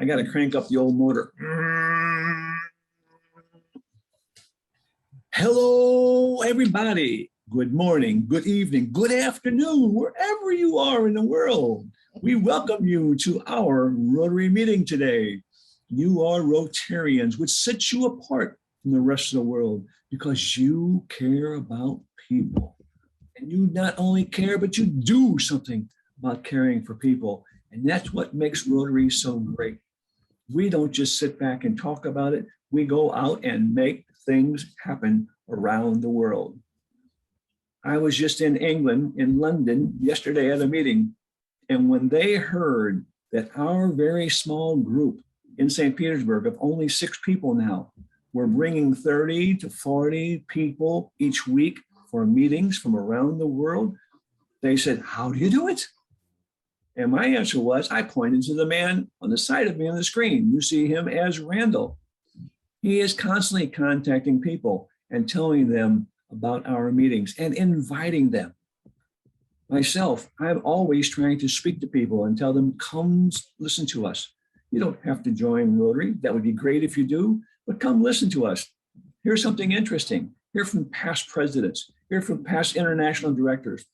I got to crank up the old motor. Hello, everybody. Good morning, good evening, good afternoon, wherever you are in the world. We welcome you to our Rotary meeting today. You are Rotarians, which sets you apart from the rest of the world because you care about people. And you not only care, but you do something about caring for people. And that's what makes Rotary so great. We don't just sit back and talk about it. We go out and make things happen around the world. I was just in England, in London, yesterday at a meeting. And when they heard that our very small group in St. Petersburg of only 6 people now, we're bringing 30 to 40 people each week for meetings from around the world, they said, how do you do it? And my answer was, I pointed to the man on the side of me on the screen. You see him as Randall. He is constantly contacting people and telling them about our meetings and inviting them. Myself, I'm always trying to speak to people and tell them, come listen to us. You don't have to join Rotary. That would be great if you do, but come listen to us. Here's something interesting. Hear from past presidents. Hear from past international directors.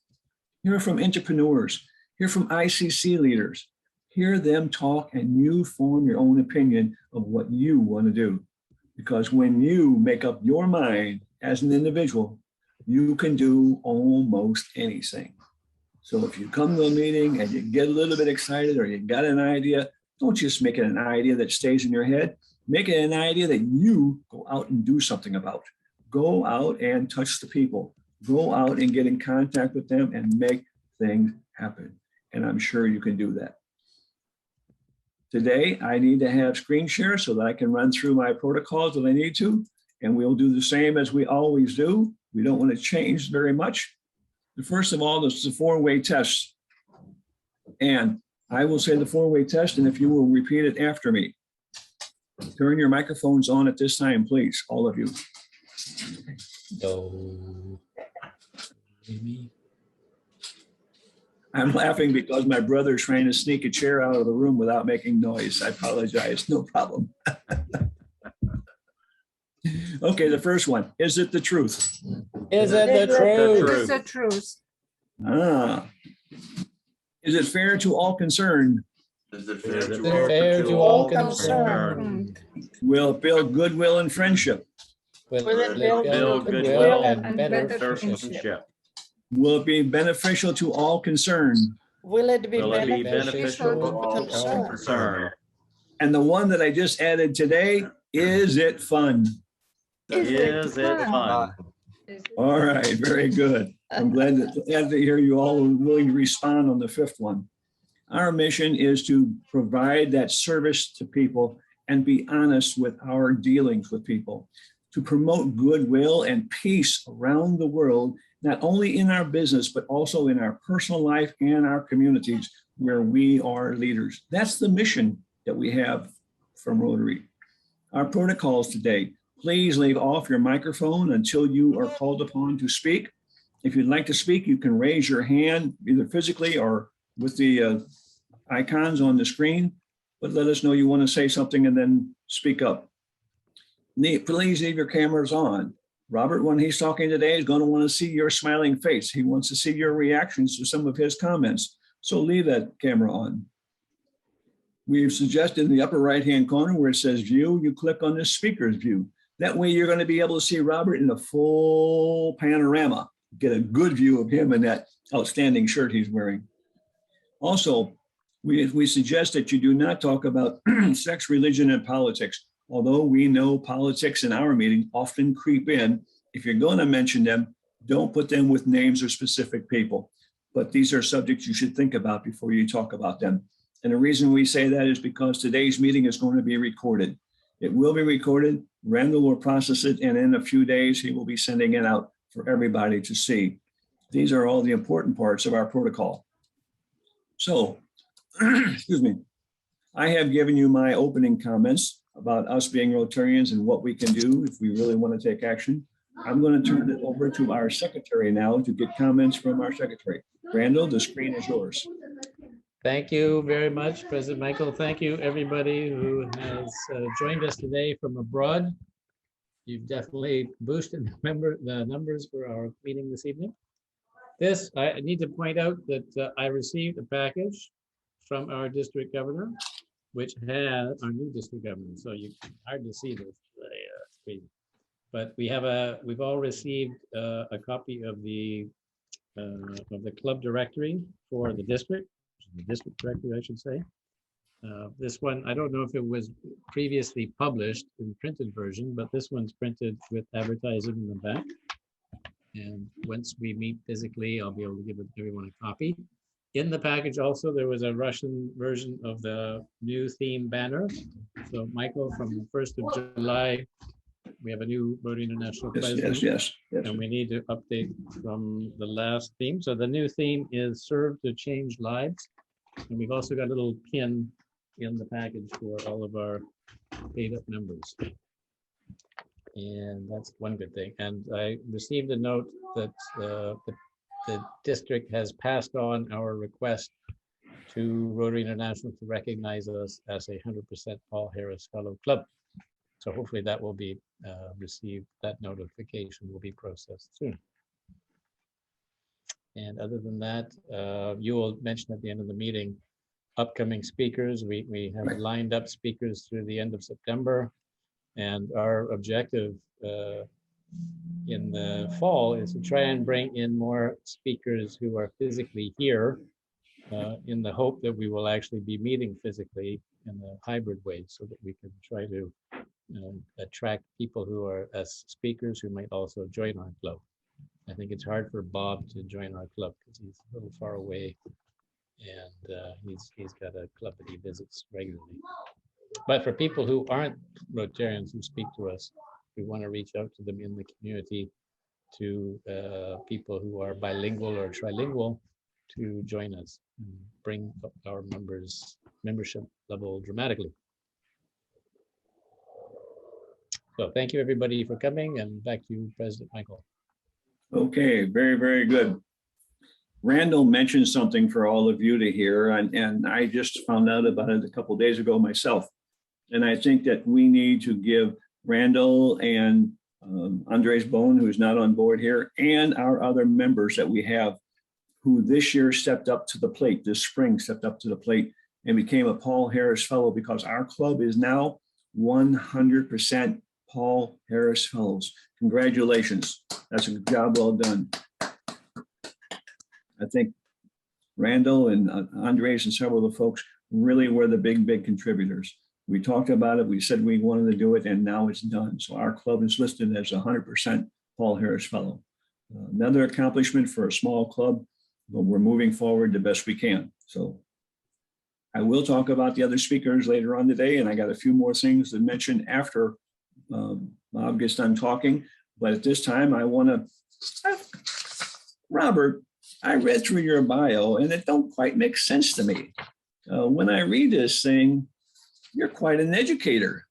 Hear from entrepreneurs. Hear from ICC leaders. Hear them talk and you form your own opinion of what you want to do. Because when you make up your mind as an individual, you can do almost anything. So if you come to a meeting and you get a little bit excited or you got an idea, don't just make it an idea that stays in your head. Make it an idea that you go out and do something about. Go out and touch the people. Go out and get in contact with them and make things happen. And I'm sure you can do that. Today, I need to have screen share so that I can run through my protocols that I need to. And we'll do the same as we always do. We don't want to change very much. First of all, this is the 4-way test. And I will say the 4-way test, and if you will repeat it after me. Turn your microphones on at this time, please, all of you. Do, re, mi. I'm laughing because my brother's trying to sneak a chair out of the room without making noise. I apologize, no problem. Okay, the first one. Is it the truth? Is it the truth? Is the truth? Ah. Is it fair to all concerned? Is it Is it fair fair to to all concerned? Will it build goodwill and friendship? Will Will it it build build goodwill goodwill and and better better friendship? Will it be beneficial to all concerned? Will it be Will it be beneficial beneficial to to all concern? concerned? And the one that I just added today, is it fun? Is it fun? All right, very good. I'm glad to hear you all are willing to respond on the 5th one. Our mission is to provide that service to people and be honest with our dealings with people, to promote goodwill and peace around the world, not only in our business, but also in our personal life and our communities where we are leaders. That's the mission that we have from Rotary. Our protocols today, please leave off your microphone until you are called upon to speak. If you'd like to speak, you can raise your hand either physically or with the icons on the screen, but let us know you want to say something and then speak up. Please leave your cameras on. Robert, when he's talking today, is going to want to see your smiling face. He wants to see your reactions to some of his comments. So leave that camera on. We've suggested in the upper right-hand corner where it says view, you click on the speaker's view. That way you're going to be able to see Robert in a full panorama, get a good view of him in that outstanding shirt he's wearing. Also, we suggest that you do not talk about sex, religion, and politics. Although we know politics in our meeting often creep in, if you're going to mention them, don't put them with names or specific people. But these are subjects you should think about before you talk about them. And the reason we say that is because today's meeting is going to be recorded. It will be recorded. Randall will process it, and in a few days, he will be sending it out for everybody to see. These are all the important parts of our protocol. So, excuse me, I have given you my opening comments about us being Rotarians and what we can do if we really want to take action. I'm going to turn it over to our secretary now to get comments from our secretary. Randall, the screen is yours. Thank you very much, President Michael. Thank you, everybody who has joined us today from abroad. You've definitely boosted the numbers for our meeting this evening. I need to point out that I received a package from our district governor, which has our new district governor. So you can hardly see this. It's crazy. But we've all received a copy of the club directory for the district directory, I should say. This one, I don't know if it was previously published in printed version, but this one's printed with advertising in the back. And once we meet physically, I'll be able to give everyone a copy. In the package also, there was a Russian version of the new theme banner. So Michael, from the 1st of July, we have a new Rotary International president. Yes. And we need to update from the last theme. So the new theme is Serve to Change Lives. And we've also got a little pin in the package for all of our paid up members. And that's one good thing. And I received a note that the district has passed on our request to Rotary International to recognize us as a 100% Paul Harris Fellow Club. So hopefully that will be received, that notification will be processed soon. And other than that, you will mention at the end of the meeting, upcoming speakers. We have lined up speakers through the end of September. And our objective in the fall is to try and bring in more speakers who are physically here in the hope that we will actually be meeting physically in a hybrid way so that we can try to attract people who are as speakers who might also join our club. I think it's hard for Bob to join our club because he's a little far away and he's got a club that he visits regularly. But for people who aren't Rotarians who speak to us, we want to reach out to them in the community, to people who are bilingual or trilingual to join us and bring up our membership level dramatically. So thank you everybody for coming, and back to you, President Michael. Okay, very, very good. Randall mentioned something for all of you to hear, and I just found out about it a couple of days ago myself. And I think that we need to give Randall and Andres Bone, who's not on board here, and our other members that we have who this year stepped up to the plate, this spring stepped up to the plate and became a Paul Harris Fellow, because our club is now 100% Paul Harris Fellows. Congratulations. That's a job well done. I think Randall and Andres and several of the folks really were the big contributors. We talked about it. We said we wanted to do it, and now it's done. So our club is listed as 100% Paul Harris Fellow. Another accomplishment for a small club, but we're moving forward the best we can. So I will talk about the other speakers later on today, and I got a few more things to mention after Bob gets done talking. But at this time, I want to, Robert, I read through your bio, and it don't quite make sense to me. When I read this thing, you're quite an educator.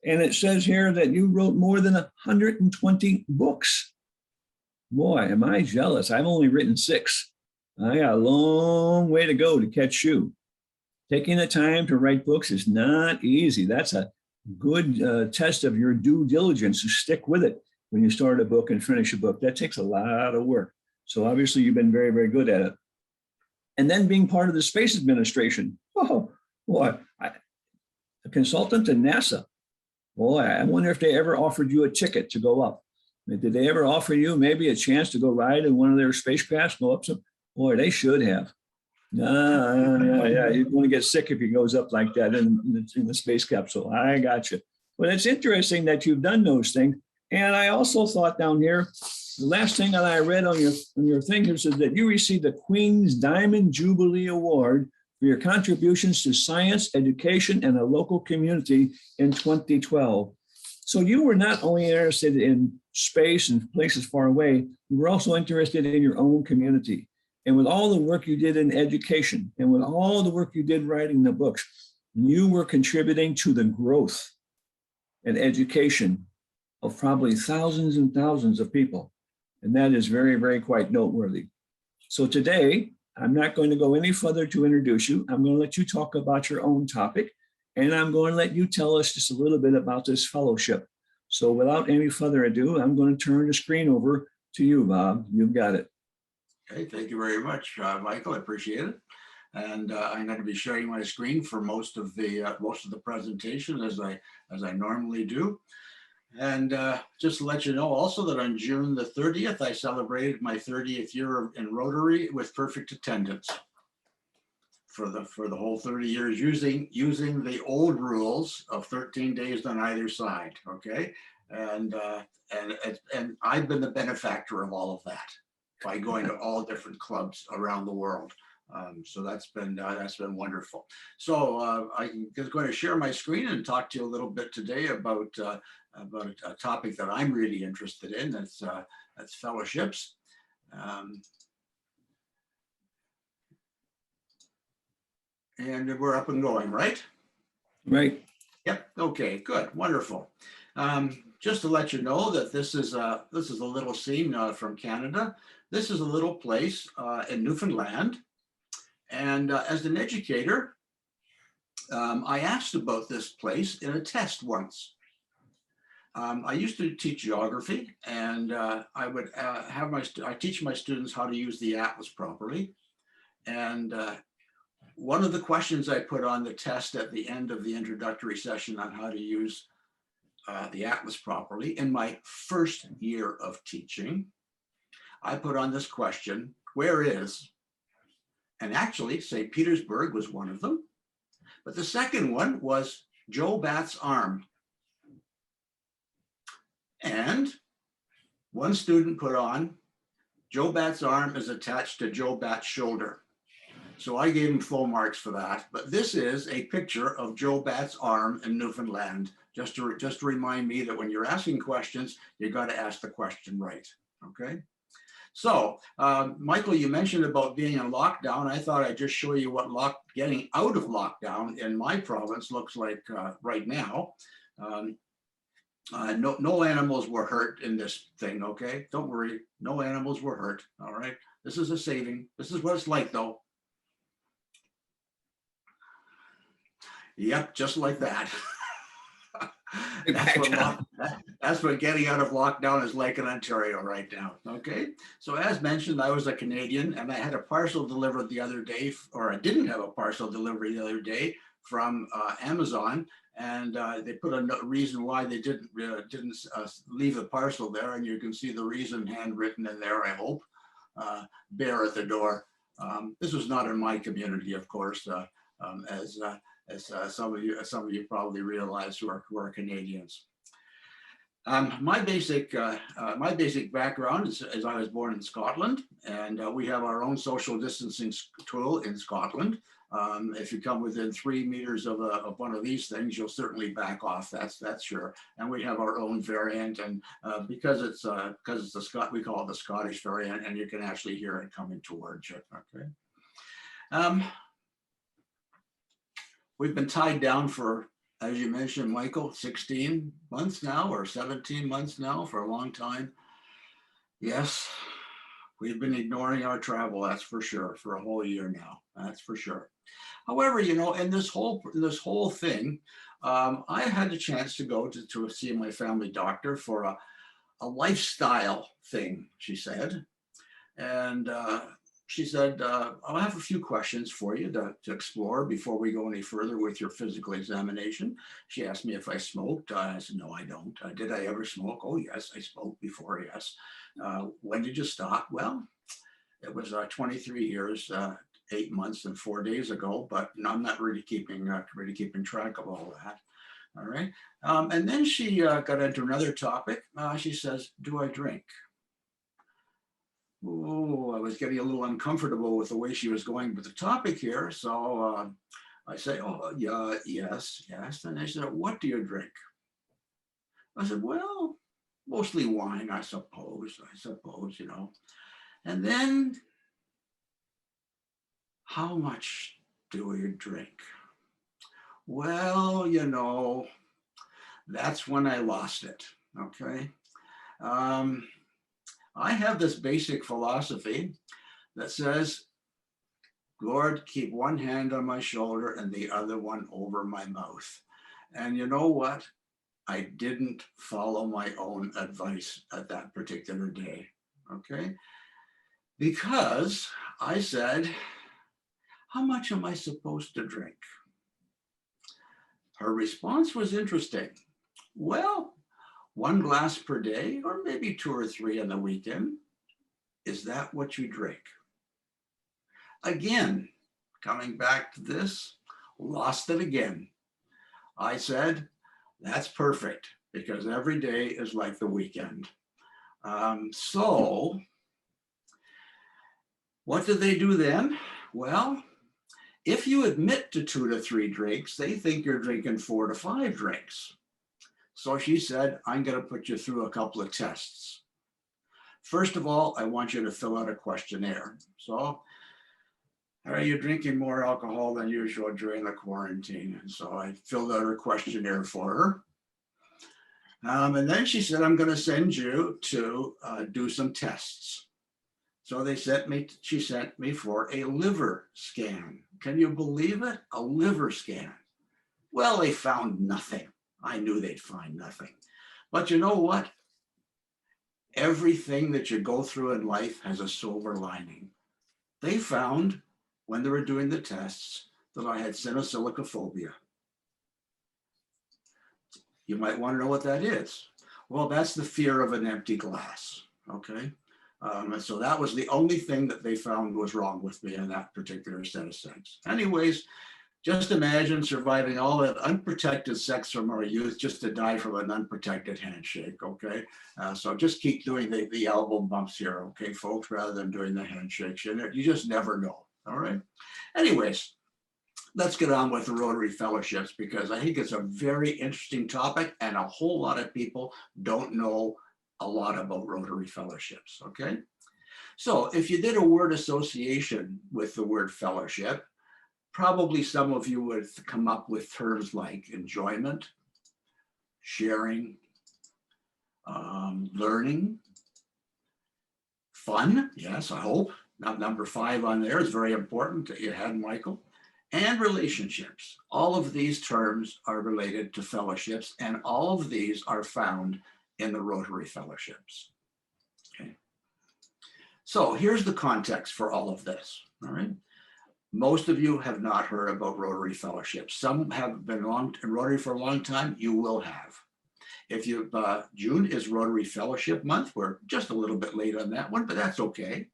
And it says here that you wrote more than 120 books. Boy, am I jealous. I've only written 6. I got a long way to go to catch you. Taking the time to write books is not easy. That's a good test of your due diligence to stick with it when you start a book and finish a book. That takes a lot of work. So obviously you've been very, very good at it. And then being part of the Space Administration. Oh, boy, a consultant to NASA. Boy, I wonder if they ever offered you a ticket to go up. Did they ever offer you maybe a chance to go ride in one of their spacecrafts, go up some? Boy, they should have. Yeah, you're going to get sick if he goes up like that in the space capsule. I got you. But it's interesting that you've done those things. And I also thought down here, the last thing that I read on your thing here says that you received the Queen's Diamond Jubilee Award for your contributions to science, education, and a local community in 2012. So you were not only interested in space and places far away, you were also interested in your own community. And with all the work you did in education, and with all the work you did writing the books, you were contributing to the growth and education of probably thousands and thousands of people. And that is very, very quite noteworthy. So today, I'm not going to go any further to introduce you. I'm going to let you talk about your own topic, and I'm going to let you tell us just a little bit about this fellowship. So without any further ado, I'm going to turn the screen over to you, Bob. You've got it. Okay, thank you very much, Michael. I appreciate it. And I'm going to be sharing my screen for most of the presentation as I normally do. And just to let you know also that on June the 30th, I celebrated my 30th year in Rotary with perfect attendance for the whole 30 years using the old rules of 13 days on either side. Okay, and I've been the benefactor of all of that by going to all different clubs around the world. So that's been wonderful. So I'm just going to share my screen and talk to you a little bit today about a topic that I'm really interested in. That's fellowships. And we're up and going, right? Right. Yep. Okay. Good. Wonderful. Just to let you know that this is a little scene from Canada. This is a little place in Newfoundland. And as an educator, I asked about this place in a test once. I used to teach geography, and I would I teach my students how to use the atlas properly. And one of the questions I put on the test at the end of the introductory session on how to use the atlas properly in my first year of teaching, I put on this question: where is? And actually, St. Petersburg was one of them. But the second one was Joe Bat's arm. And one student put on, Joe Bat's arm is attached to Joe Bat's shoulder. So I gave him full marks for that. But this is a picture of Joe Bat's arm in Newfoundland, just to remind me that when you're asking questions, you got to ask the question right. Okay. So, Michael, you mentioned about being in lockdown. I thought I'd just show you what getting out of lockdown in my province looks like right now. No animals were hurt in this thing, okay? Don't worry, no animals were hurt, all right? This is a saving. This is what it's like, though. Yep, just like that. That's what getting out of lockdown is like in Ontario right now. Okay, so as mentioned, I was a Canadian, and I had a parcel delivered the other day, or I didn't have a parcel delivered the other day from Amazon, and they put a reason why they didn't leave the parcel there, and you can see the reason handwritten in there. I hope bear at the door. This was not in my community, of course, as some of you probably realize who are Canadians. My basic background is I was born in Scotland, and we have our own social distancing tool in Scotland. If you come within 3 meters of one of these things, you'll certainly back off. That's sure. And we have our own variant, and because it's we call it the Scottish variant, and you can actually hear it coming towards you. Okay. We've been tied down for, as you mentioned, Michael, 16 months now or 17 months now, for a long time. Yes, we've been ignoring our travel, that's for sure, for a whole year now, that's for sure. However, you know, in this whole thing, I had a chance to go to see my family doctor for a lifestyle thing, she said. And she said, I'll have a few questions for you to explore before we go any further with your physical examination. She asked me if I smoked. I said, no, I don't. Did I ever smoke? Oh, yes, I smoked before, yes. When did you stop? Well, it was 23 years, 8 months and 4 days ago, but I'm not really keeping track of all that. All right. And then she got into another topic. She says, do I drink? Oh, I was getting a little uncomfortable with the way she was going with the topic here. So I say, oh, yeah, yes. And they said, what do you drink? I said, well, mostly wine, I suppose, you know. And then, how much do you drink? Well, you know, that's when I lost it, okay? I have this basic philosophy that says Lord, keep one hand on my shoulder and the other one over my mouth. And you know what? I didn't follow my own advice at that particular day, okay? Because I said, how much am I supposed to drink? Her response was interesting. Well, 1 glass per day, or maybe 2 or 3 on the weekend. Is that what you drink? Again, coming back to this, lost it again. I said, that's perfect, because every day is like the weekend. So what did they do then? Well, if you admit to 2 to 3 drinks, they think you're drinking 4 to 5 drinks. So she said, I'm going to put you through a couple of tests. First of all, I want you to fill out a questionnaire. So, are you drinking more alcohol than usual during the quarantine? And so I filled out her questionnaire for her. And then she said, I'm going to send you to do some tests. So she sent me for a liver scan. Can you believe it? A liver scan. Well, they found nothing. I knew they'd find nothing. But you know what? Everything that you go through in life has a silver lining. They found, when they were doing the tests, that I had cynosilicophobia. You might want to know what that is. Well, that's the fear of an empty glass, okay? And so that was the only thing that they found was wrong with me in that particular set of sex. Anyways, just imagine surviving all that unprotected sex from our youth just to die from an unprotected handshake, okay? So just keep doing the elbow bumps here, okay, folks, rather than doing the handshakes. You just never know, all right? Anyways, let's get on with the Rotary Fellowships, because I think it's a very interesting topic and a whole lot of people don't know a lot about Rotary Fellowships, okay? So if you did a word association with the word fellowship, probably some of you would come up with terms like enjoyment, sharing, learning, fun, yes, I hope. Now, number 5 on there is very important that you had, Michael, and relationships. All of these terms are related to fellowships, and all of these are found in the Rotary Fellowships. Okay. So here's the context for all of this, all right? Most of you have not heard about Rotary Fellowships. Some have been in Rotary for a long time, you will have. If you, June is Rotary Fellowship Month. We're just a little bit late on that one, but that's okay.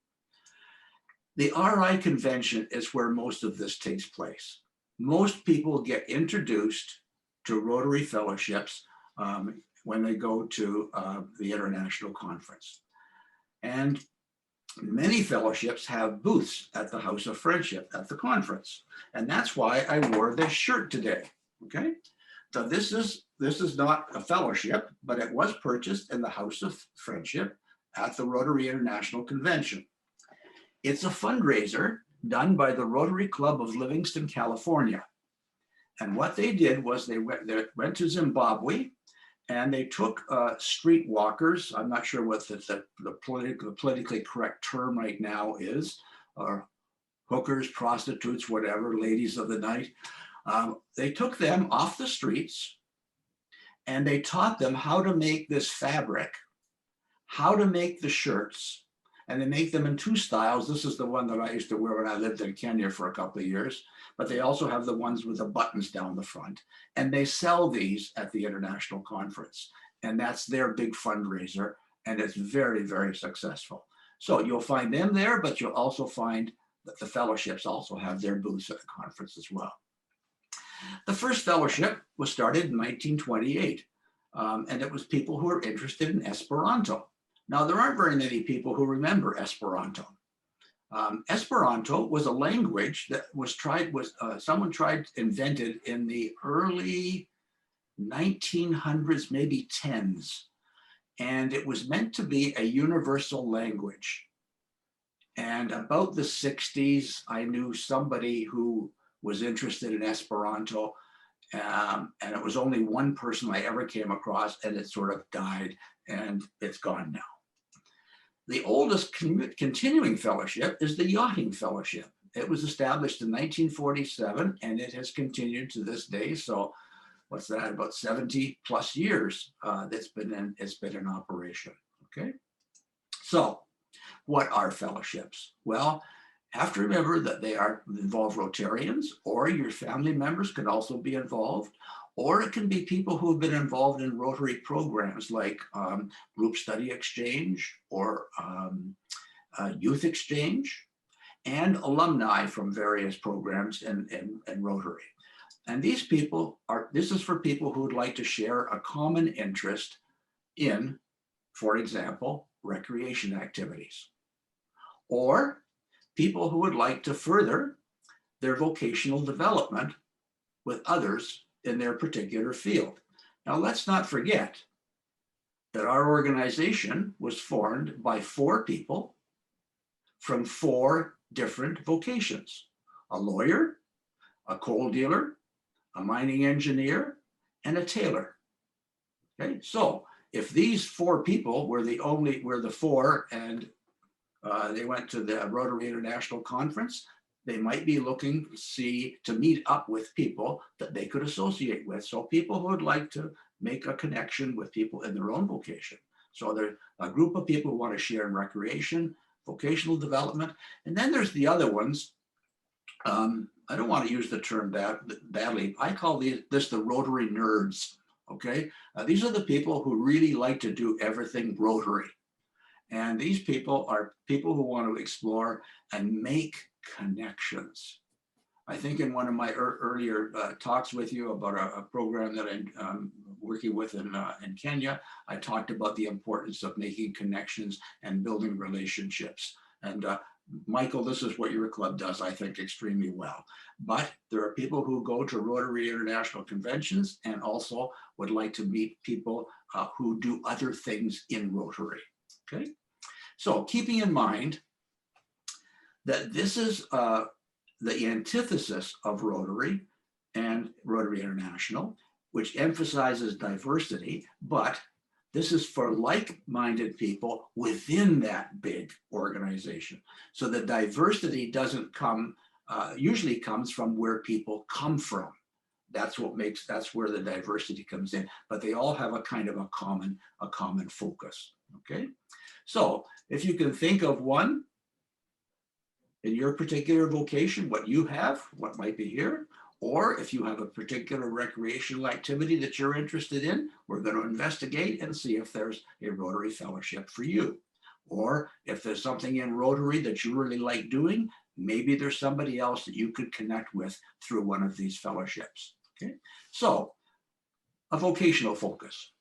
The RI convention is where most of this takes place. Most people get introduced to Rotary Fellowships when they go to the international conference. And many fellowships have booths at the House of Friendship at the conference. And that's why I wore this shirt today, okay? So this is not a fellowship, but it was purchased in the House of Friendship at the Rotary International Convention. It's a fundraiser done by the Rotary Club of Livingston, California. And what they did was they went to Zimbabwe, and they took street walkers. I'm not sure what the politically correct term right now is, or hookers, prostitutes, whatever, ladies of the night. They took them off the streets, and they taught them how to make this fabric, how to make the shirts, and they make them in 2 styles. This is the one that I used to wear when I lived in Kenya for a couple of years, but they also have the ones with the buttons down the front. And they sell these at the international conference. And that's their big fundraiser. And it's very, very successful. So you'll find them there, but you'll also find that the fellowships also have their booths at the conference as well. The first fellowship was started in 1928. And it was people who were interested in Esperanto. Now, there aren't very many people who remember Esperanto. Esperanto was a language that someone invented in the early 1900s, maybe 10s. And it was meant to be a universal language. And about the 60s, I knew somebody who was interested in Esperanto. And it was only one person I ever came across, and it sort of died, and it's gone now. The oldest continuing fellowship is the Yachting Fellowship. It was established in 1947 and it has continued to this day. So what's that, about 70 plus years it's been in operation, okay? So what are fellowships? Well, have to remember that they involve Rotarians, or your family members could also be involved, or it can be people who have been involved in Rotary programs like group study exchange or youth exchange, and alumni from various programs in Rotary. And these people this is for people who would like to share a common interest in, for example, recreation activities, or people who would like to further their vocational development with others in their particular field. Now, let's not forget that our organization was formed by 4 people from 4 different vocations: a lawyer, a coal dealer, a mining engineer, and a tailor. Okay, so if these 4 people were the 4 and they went to the Rotary International Conference, they might be looking to meet up with people that they could associate with. So people who would like to make a connection with people in their own vocation. So there's a group of people who want to share in recreation, vocational development. And then there's the other ones. I don't want to use the term badly. I call this the Rotary nerds, okay? These are the people who really like to do everything Rotary. And these people are people who want to explore and make connections. I think in one of my earlier talks with you about a program that I'm working with in Kenya, I talked about the importance of making connections and building relationships. And Michael, this is what your club does, I think, extremely well. But there are people who go to Rotary International Conventions and also would like to meet people who do other things in Rotary, okay? So keeping in mind that this is the antithesis of Rotary and Rotary International, which emphasizes diversity, but this is for like-minded people within that big organization. So the diversity doesn't usually comes from where people come from. That's where the diversity comes in, but they all have a kind of a common focus, okay? So if you can think of one in your particular vocation, what you have, what might be here, or if you have a particular recreational activity that you're interested in, we're going to investigate and see if there's a Rotary Fellowship for you. Or if there's something in Rotary that you really like doing, maybe there's somebody else that you could connect with through one of these fellowships. Okay, so a vocational focus.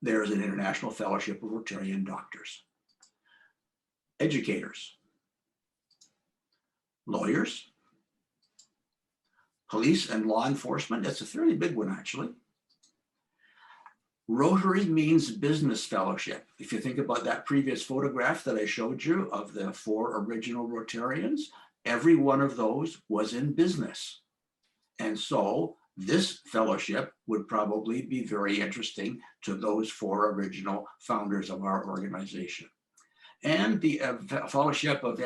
There's an International Fellowship of Rotarian Doctors, educators, lawyers, police and law enforcement. That's a fairly big one, actually. Rotary means business fellowship. If you think about that previous photograph that I showed you of the 4 original Rotarians, every one of those was in business. And so this fellowship would probably be very interesting to those 4 original founders of our organization. And the Fellowship of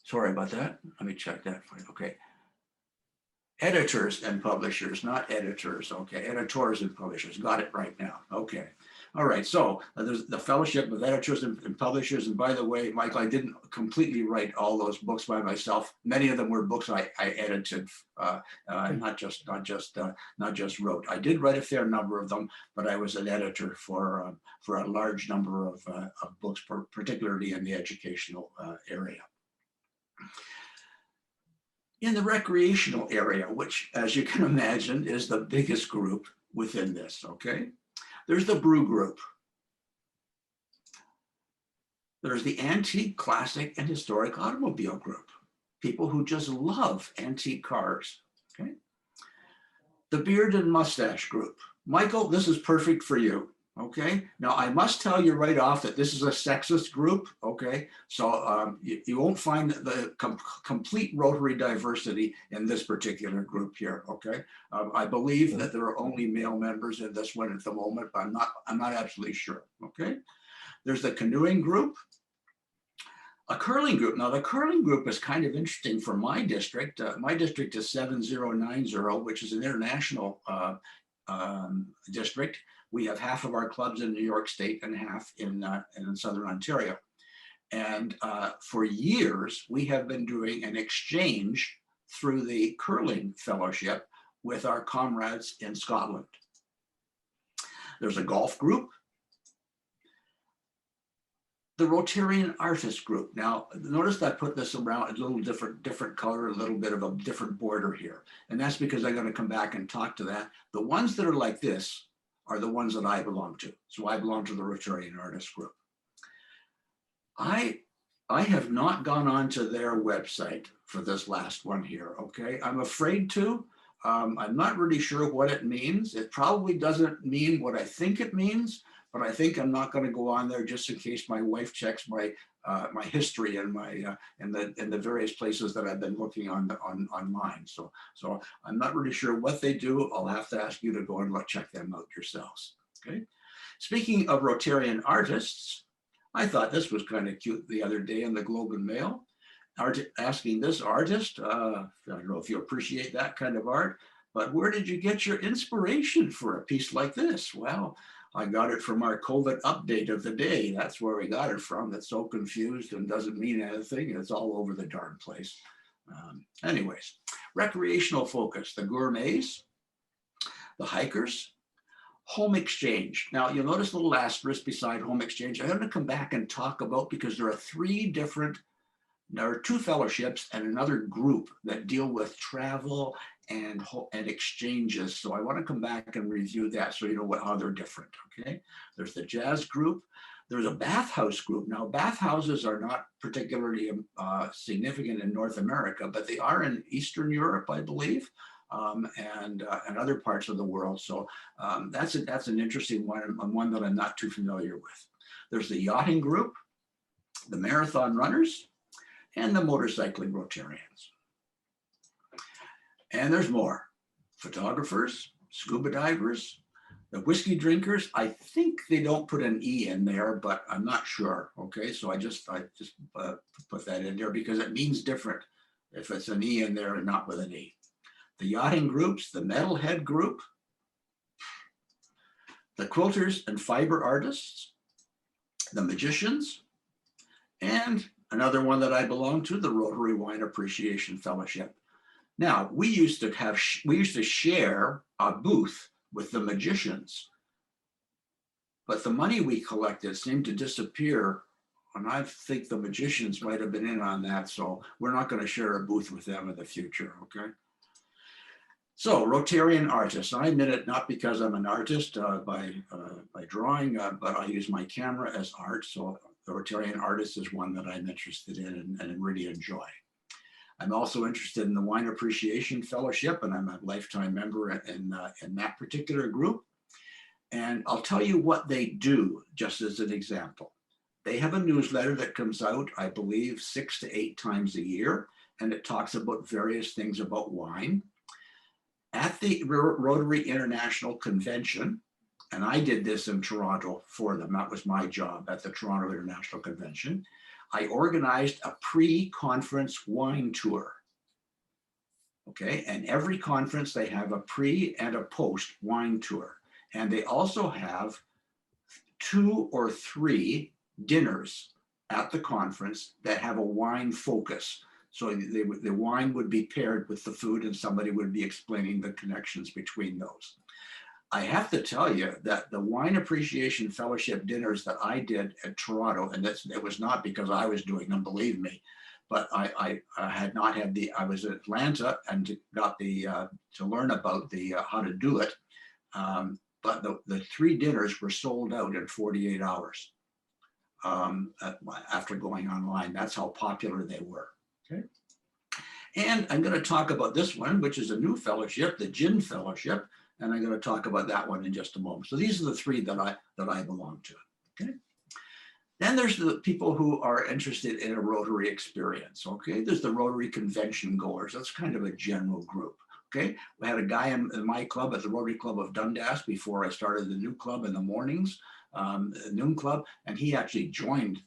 sorry about that. Let me check that for you. Okay. Editors and publishers, not editors. Okay. Editors and publishers. Got it right now. Okay. All right. So there's the Fellowship of Editors and Publishers. And by the way, Michael, I didn't completely write all those books by myself. Many of them were books I edited, not just wrote. I did write a fair number of them, but I was an editor for a large number of books, particularly in the educational area. In the recreational area, which, as you can imagine, is the biggest group within this, okay? There's the brew group. There's the antique, classic, and historic automobile group. People who just love antique cars, okay? The beard and mustache group. Michael, this is perfect for you. Okay, now I must tell you right off that this is a sexist group, okay? So you won't find the complete Rotary diversity in this particular group here, okay? I believe that there are only male members in this one at the moment, but I'm not absolutely sure, okay? There's the canoeing group, A curling group. Now, the curling group is kind of interesting for my district. My district is 7090, which is an international district. We have half of our clubs in New York State and half in Southern Ontario. And for years, we have been doing an exchange through the Curling Fellowship with our comrades in Scotland. There's a golf group, the Rotarian Artist Group. Now, notice I put this around a little different color, a little bit of a different border here. And that's because I'm going to come back and talk to that. The ones that are like this are the ones that I belong to. So I belong to the Rotarian Artist Group. I have not gone onto their website for this last one here, okay? I'm afraid to. I'm not really sure what it means. It probably doesn't mean what I think it means, but I think I'm not going to go on there just in case my wife checks my my history and my in the various places that I've been looking online. So I'm not really sure what they do. I'll have to ask you to go and check them out yourselves. Okay. Speaking of Rotarian artists, I thought this was kind of cute the other day in the Globe and Mail. Asking this artist, I don't know if you appreciate that kind of art, but where did you get your inspiration for a piece like this? Well, I got it from our COVID update of the day. That's where we got it from. That's so confused and doesn't mean anything. It's all over the darn place. Anyways, recreational focus, the gourmets, the hikers, home exchange. Now you'll notice a little asterisk beside home exchange. I'm going to come back and talk about, because there are two fellowships and another group that deal with travel and exchanges. So I want to come back and review that so you know how they're different, okay? There's the jazz group. There's a bathhouse group. Now, bathhouses are not particularly significant in North America, but they are in Eastern Europe, I believe, and other parts of the world. So that's an interesting one that I'm not too familiar with. There's the yachting group, the marathon runners, and the motorcycling Rotarians. And there's more. Photographers, scuba divers, the whiskey drinkers. I think they don't put an E in there, but I'm not sure. Okay, so I just put that in there because it means different if it's an E in there and not with an E. The yachting groups, the metalhead group, the quilters and fiber artists, the magicians, and another one that I belong to, the Rotary Wine Appreciation Fellowship. Now, we used to share a booth with the magicians, but the money we collected seemed to disappear, and I think the magicians might have been in on that, so we're not going to share a booth with them in the future, okay? So, Rotarian artists. I admit it not because I'm an artist by drawing, but I use my camera as art, so the Rotarian artist is one that I'm interested in and really enjoy. I'm also interested in the Wine Appreciation Fellowship, and I'm a lifetime member in that particular group. And I'll tell you what they do, just as an example. They have a newsletter that comes out, I believe, 6 to 8 times a year, and it talks about various things about wine. At the Rotary International Convention, and I did this in Toronto for them, that was my job at the Toronto International Convention, I organized a pre-conference wine tour. Okay, and every conference they have a pre and a post wine tour. And they also have 2 or 3 dinners at the conference that have a wine focus. So the wine would be paired with the food and somebody would be explaining the connections between those. I have to tell you that the Wine Appreciation Fellowship dinners that I did at Toronto, and it was not because I was doing them, believe me, but I had not had I was in Atlanta and got to learn about how to do it. But the 3 dinners were sold out in 48 hours after going online. That's how popular they were. Okay. And I'm going to talk about this one, which is a new fellowship, the Gin Fellowship. And I'm going to talk about that one in just a moment. So these are the 3 that I belong to. Okay. Then there's the people who are interested in a Rotary experience. Okay. There's the Rotary convention goers. That's kind of a general group. Okay. We had a guy in my club at the Rotary Club of Dundas before I started the new club in the mornings, noon club, and he actually joined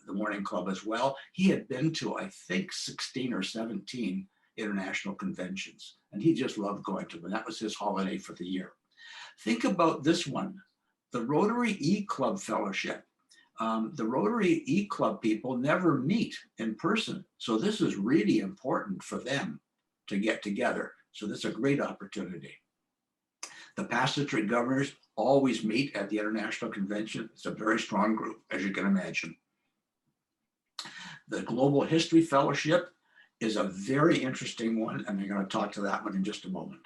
morning club as well. He had been to, I think, 16 or 17 international conventions, and he just loved going to them. That was his holiday for the year. Think about this one, the Rotary E-Club Fellowship. The Rotary E-Club people never meet in person, so this is really important for them to get together. So this is a great opportunity. The past district governors always meet at the International Convention. It's a very strong group, as you can imagine. The Global History Fellowship is a very interesting one, and I'm going to talk to that one in just a moment.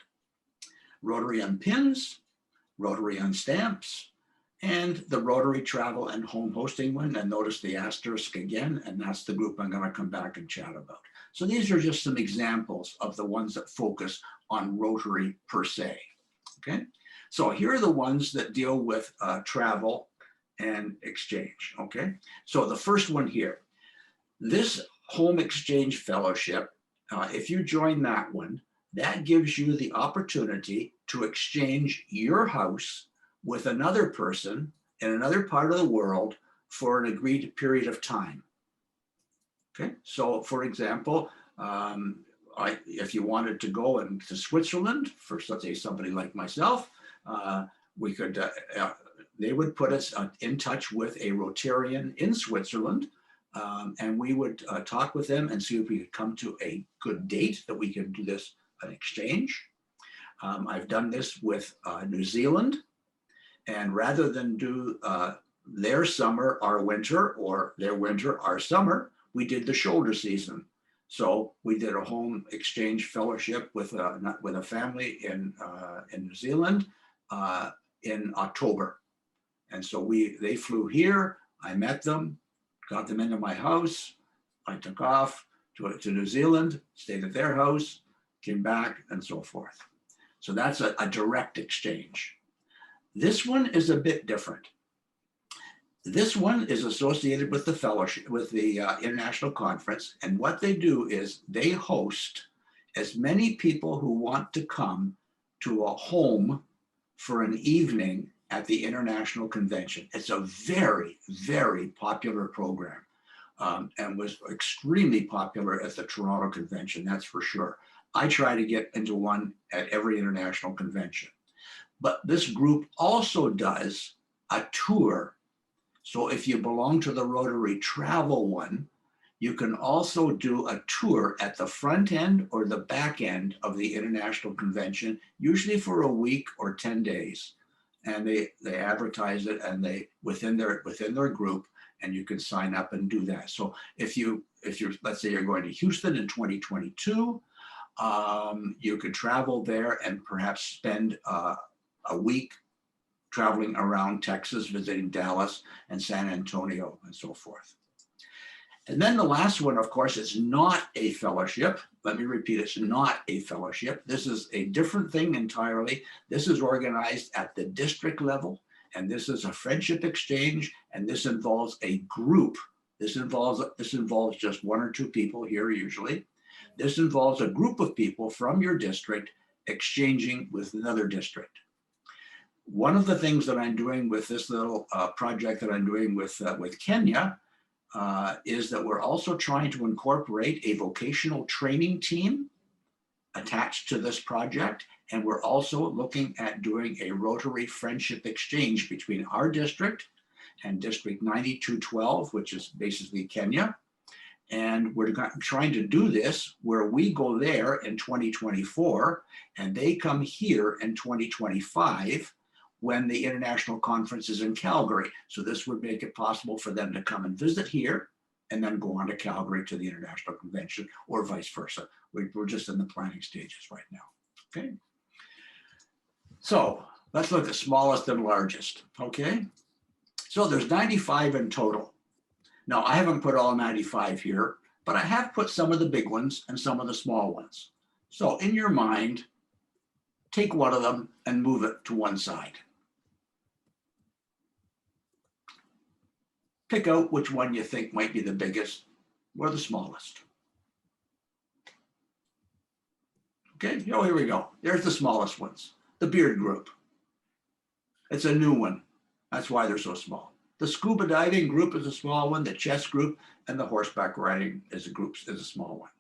Rotary on Pins, Rotary on Stamps, and the Rotary Travel and Home Hosting one. And notice the asterisk again, and that's the group I'm going to come back and chat about. So these are just some examples of the ones that focus on Rotary per se. Okay, so here are the ones that deal with travel and exchange. Okay, so the first one here, this Home Exchange Fellowship, if you join that one, that gives you the opportunity to exchange your house with another person in another part of the world for an agreed period of time. Okay, so for example, if you wanted to go into Switzerland, for let's say somebody like myself, we could, they would put us in touch with a Rotarian in Switzerland, and we would talk with them and see if we could come to a good date that we could do this an exchange. I've done this with New Zealand, and rather than do their summer our winter or their winter our summer, we did the shoulder season. So we did a home exchange fellowship with a family in New Zealand in October, and so they flew here. I met them, got them into my house. I took off to New Zealand, stayed at their house, came back, and so forth. So that's a direct exchange. This one is a bit different. This one is associated with the fellowship, with the international conference. And what they do is they host as many people who want to come to a home for an evening at the international convention. It's a very, very popular program, and was extremely popular at the Toronto convention, that's for sure. I try to get into one at every international convention. But this group also does a tour. So if you belong to the Rotary Travel one, you can also do a tour at the front end or the back end of the international convention, usually for a week or 10 days. And they advertise it, and they within their group, and you can sign up and do that. So if you're let's say you're going to Houston in 2022, you could travel there and perhaps spend a week traveling around Texas, visiting Dallas and San Antonio and so forth. And then the last one, of course, is not a fellowship. Let me repeat, it's not a fellowship. This is a different thing entirely. This is organized at the district level, and this is a friendship exchange, and this involves a group. This involves just one or two people here usually. This involves a group of people from your district exchanging with another district. One of the things that I'm doing with this little project that I'm doing with Kenya is that we're also trying to incorporate a vocational training team attached to this project. And we're also looking at doing a Rotary friendship exchange between our district and District 9212, which is basically Kenya. And we're trying to do this where we go there in 2024 and they come here in 2025 when the international conference is in Calgary. So this would make it possible for them to come and visit here and then go on to Calgary to the international convention, or vice versa. We're just in the planning stages right now, okay? So let's look at smallest and largest, okay? So there's 95 in total. Now, I haven't put all 95 here, but I have put some of the big ones and some of the small ones. So in your mind, take one of them and move it to one side. Pick out which one you think might be the biggest or the smallest. Okay, oh, here we go. There's the smallest ones, the beard group. It's a new one. That's why they're so small. The scuba diving group is a small one, the chess group, and the horseback riding is a small one.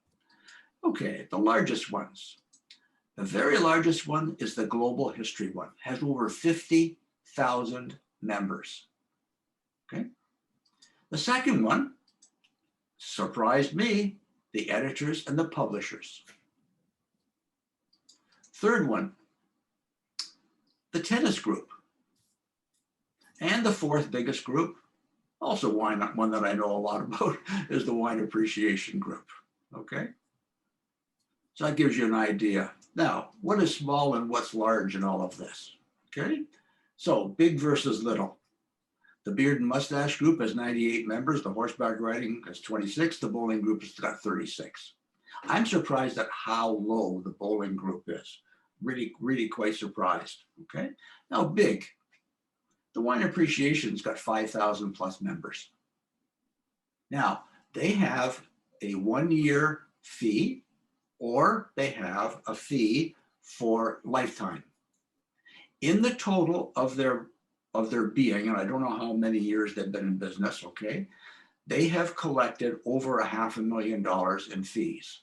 Okay, the largest ones. The very largest one is the global history one, has over 50,000 members. Okay. The second one surprised me, the editors and the publishers. Third one, the tennis group. And the fourth biggest group, also one that I know a lot about, is the wine appreciation group. Okay. So that gives you an idea. Now, what is small and what's large in all of this? Okay. So big versus little. The beard and mustache group has 98 members. The horseback riding has 26. The bowling group has got 36. I'm surprised at how low the bowling group is. Really, really quite surprised. Okay. Now big. The wine appreciation's got 5,000 plus members. Now they have a 1-year fee, or they have a fee for lifetime. In the total of their being, and I don't know how many years they've been in business, okay, they have collected over $500,000 in fees.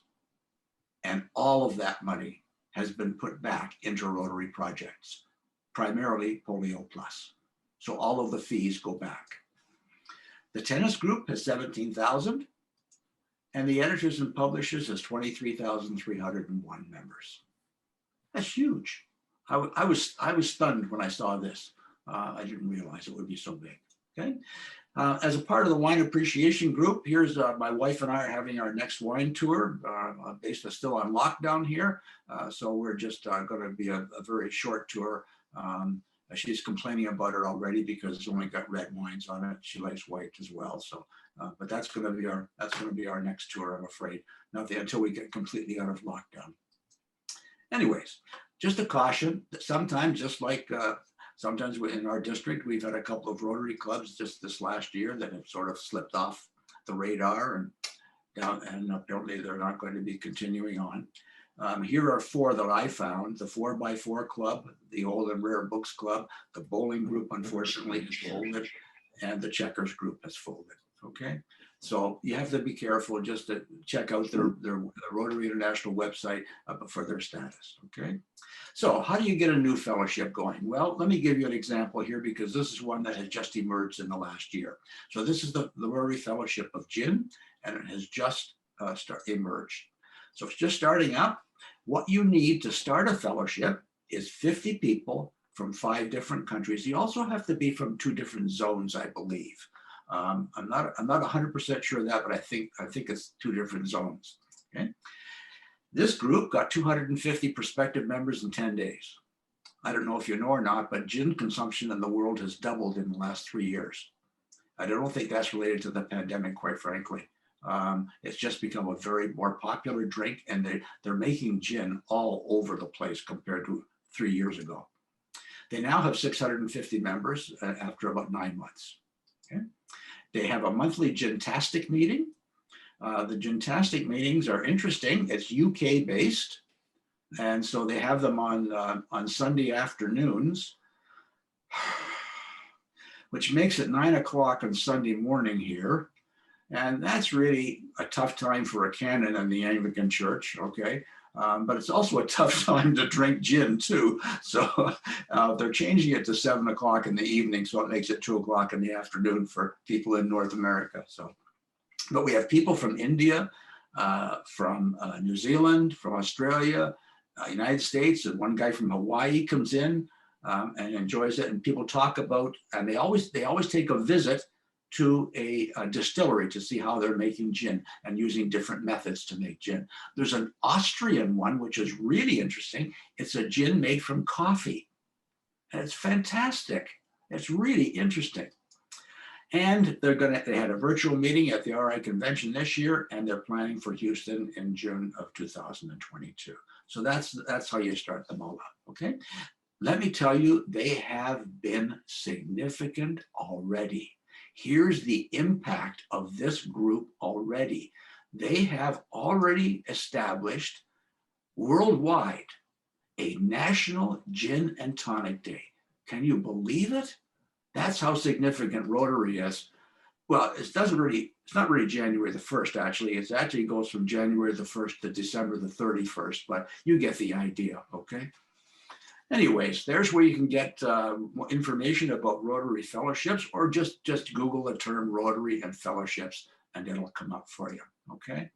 And all of that money has been put back into Rotary projects, primarily Polio Plus. So all of the fees go back. The tennis group has 17,000, and the editors and publishers has 23,301 members. That's huge. I was stunned when I saw this. I didn't realize it would be so big. Okay. As a part of the wine appreciation group, here's my wife and I are having our next wine tour. Based still on lockdown here, so we're just going to be a very short tour. She's complaining about it already because it's only got red wines on it. She likes white as well. So, but that's going to be our next tour, I'm afraid. Until we get completely out of lockdown. Anyways, just a caution that sometimes, just like sometimes in our district, we've had a couple of Rotary clubs just this last year that have sort of slipped off the radar and apparently they're not going to be continuing on. Here are 4 that I found: the 4x4 Club, the Old and Rare Books Club, the Bowling Group, unfortunately, has folded, and the Checkers Group has folded. Okay, so you have to be careful just to check out their Rotary International website for their status. Okay, so how do you get a new fellowship going? Well, let me give you an example here because this is one that has just emerged in the last year. So this is the Rotary Fellowship of Gin, and it has just emerged. So it's just starting up. What you need to start a fellowship is 50 people from 5 different countries. You also have to be from 2 different zones, I believe. I'm not 100% sure of that, but I think it's 2 different zones. Okay. This group got 250 prospective members in 10 days. I don't know if you know or not, but gin consumption in the world has doubled in the last 3 years. I don't think that's related to the pandemic, quite frankly. It's just become a very more popular drink, and they're making gin all over the place compared to 3 years ago. They now have 650 members after about 9 months. Okay. They have a monthly Gintastic meeting. The Gintastic meetings are interesting. It's UK based, and so they have them on Sunday afternoons, which makes it 9 o'clock on Sunday morning here. And that's really a tough time for a canon in the Anglican Church, okay? But it's also a tough time to drink gin too. So they're changing it to 7 o'clock in the evening, so it makes it 2 o'clock in the afternoon for people in North America. So, but we have people from India, from New Zealand, from Australia, United States, and one guy from Hawaii comes in and enjoys it. And people talk about, and they always take a visit to a distillery to see how they're making gin and using different methods to make gin. There's an Austrian one, which is really interesting. It's a gin made from coffee. And it's fantastic. It's really interesting. And they had a virtual meeting at the RI convention this year, and they're planning for Houston in June of 2022. So that's how you start them all up, okay? Let me tell you, they have been significant already. Here's the impact of this group already. They have already established worldwide a National Gin and Tonic Day. Can you believe it? That's how significant Rotary is. Well, it's not really January the 1st, actually. It actually goes from January the 1st to December the 31st, but you get the idea, okay? Anyways, there's where you can get more information about Rotary Fellowships, or just Google the term Rotary and Fellowships and it'll come up for you, okay?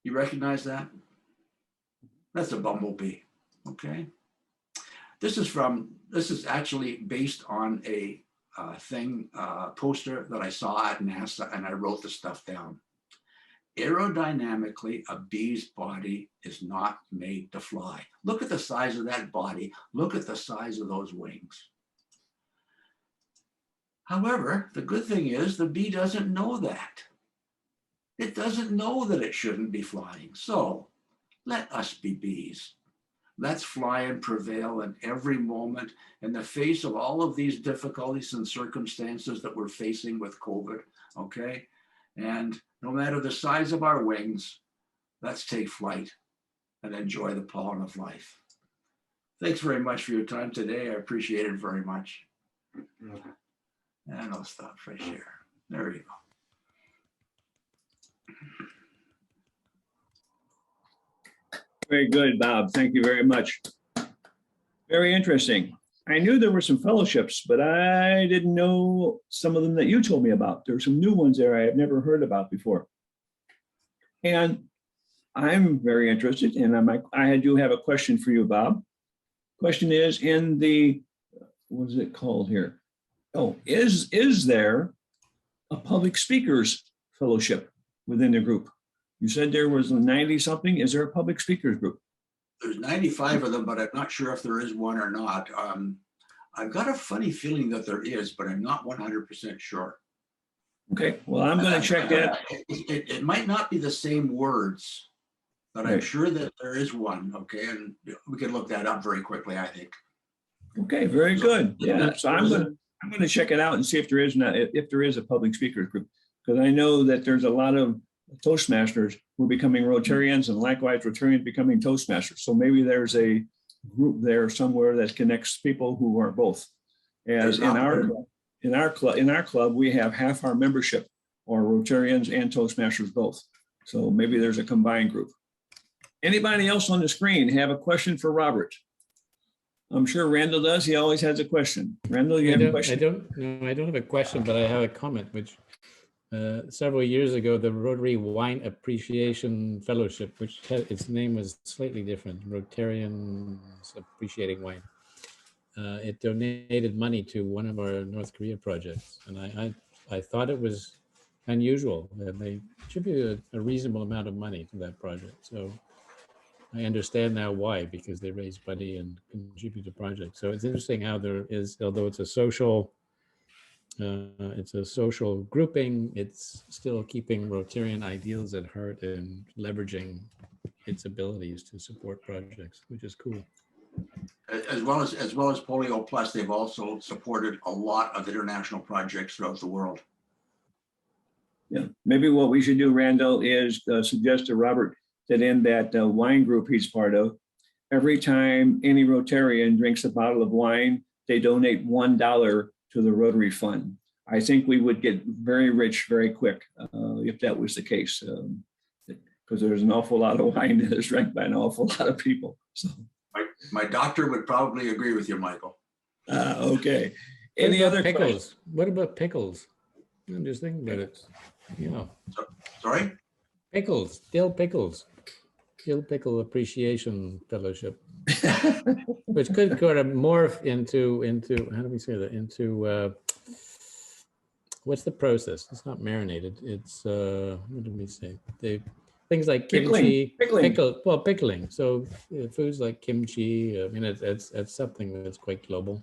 You recognize that? That's a bumblebee, okay? This is actually based on a poster that I saw at NASA, and I wrote the stuff down. Aerodynamically, a bee's body is not made to fly. Look at the size of that body. Look at the size of those wings. However, the good thing is the bee doesn't know that. It doesn't know that it shouldn't be flying. So let us be bees. Let's fly and prevail in every moment in the face of all of these difficulties and circumstances that we're facing with COVID, okay? And no matter the size of our wings, let's take flight and enjoy the pollen of life. Thanks very much for your time today. I appreciate it very much. And I'll stop right here. There you go. Very good, Bob. Thank you very much. Very interesting. I knew there were some fellowships, but I didn't know some of them that you told me about. There are some new ones there I have never heard about before. And I'm very interested, and I do have a question for you, Bob. Question is, in the, what is it called here? Oh, is there a public speakers fellowship within the group? You said there was 90 something. Is there a public speakers group? There's 95 of them, but I'm not sure if there is one or not. I've got a funny feeling that there is, but I'm not 100% sure. Okay, well, I'm going to check that. It might not be the same words, but I'm sure that there is one, okay? And we can look that up very quickly, I think. Okay, very good. Yeah, so I'm going to check it out and see if there is a public speakers group, because I know that there's a lot of Toastmasters who are becoming Rotarians, and likewise Rotarians becoming Toastmasters. So maybe there's a group there somewhere that connects people who are both. As in our club, we have half our membership are Rotarians and Toastmasters both. So maybe there's a combined group. Anybody else on the screen have a question for Robert? I'm sure Randall does. He always has a question. Randall, you have a question? I don't have a question, but I have a comment, which several years ago, the Rotary Wine Appreciation Fellowship, which its name was slightly different, Rotarians Appreciating Wine. It donated money to one of our North Korea projects, and I thought it was unusual that they contributed a reasonable amount of money to that project. So I understand now why, because they raise money and contribute to projects. So it's interesting how there is, although it's a social grouping, it's still keeping Rotarian ideals at heart and leveraging its abilities to support projects, which is cool. As well as Polio Plus, they've also supported a lot of international projects throughout the world. Yeah, maybe what we should do, Randall, is suggest to Robert that in that wine group he's part of, every time any Rotarian drinks a bottle of wine, they donate $1 to the Rotary Fund. I think we would get very rich very quick if that was the case, because there's an awful lot of wine that is drank by an awful lot of people. So my doctor would probably agree with you, Michael. Okay. Any other pickles? questions? What about pickles? I'm just thinking about it. Yeah. Sorry? Pickles, dill pickles. Dill Pickle Appreciation Fellowship, which could kind of morph into how do we say that? Into what's the process? It's not marinated. It's what did we say? Things like kimchi, pickling. So foods like kimchi. I mean, it's something that's quite global.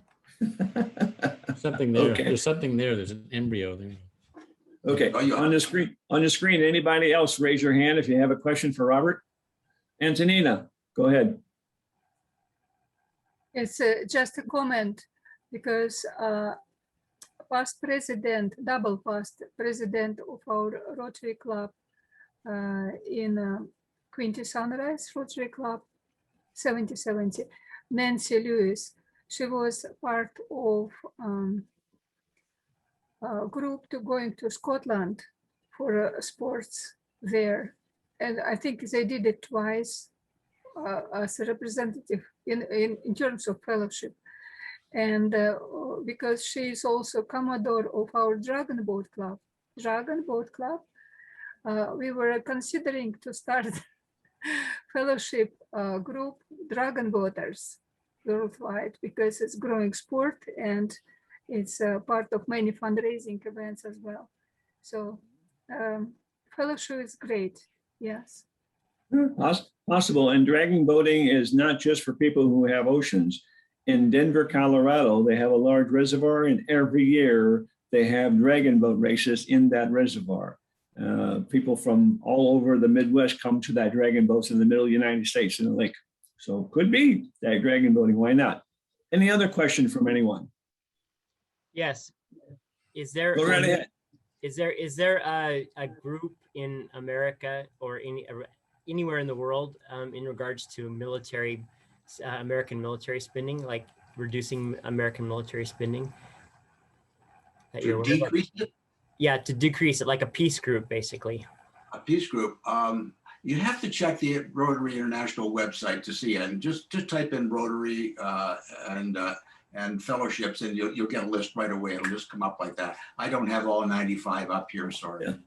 Something there. Okay. There's something there. There's an embryo there. Okay. On the screen. Anybody else raise your hand if you have a question for Robert? Antonina, go ahead. It's just a comment, because past president, double past president of our Rotary Club in Quinty Sunrise Rotary Club, 7070, Nancy Lewis, she was part of a group to going to Scotland for sports there. And I think they did it twice as a representative in terms of fellowship. And because she is also Commodore of our Dragon Boat Club. We were considering to start fellowship group Dragon Boaters worldwide, because it's growing sport and it's part of many fundraising events as well. So fellowship is great, yes. Possible. And dragon boating is not just for people who have oceans. In Denver, Colorado, they have a large reservoir, and every year they have dragon boat races in that reservoir. People from all over the Midwest come to that dragon boats in the middle of the United States in the lake. So could be that dragon boating. Why not? Any other question from anyone? Yes. Is there Go right ahead. is there a group in America or anywhere in the world in regards to military American military spending, like reducing American military spending? That you're To aware of? decrease it? Yeah, to decrease it, like a peace group, basically. A peace group. You have to check the Rotary International website to see it, and just type in Rotary and fellowships, and you'll get a list right away. It'll just come up like that. I don't have all 95 up here, sorry. Yeah.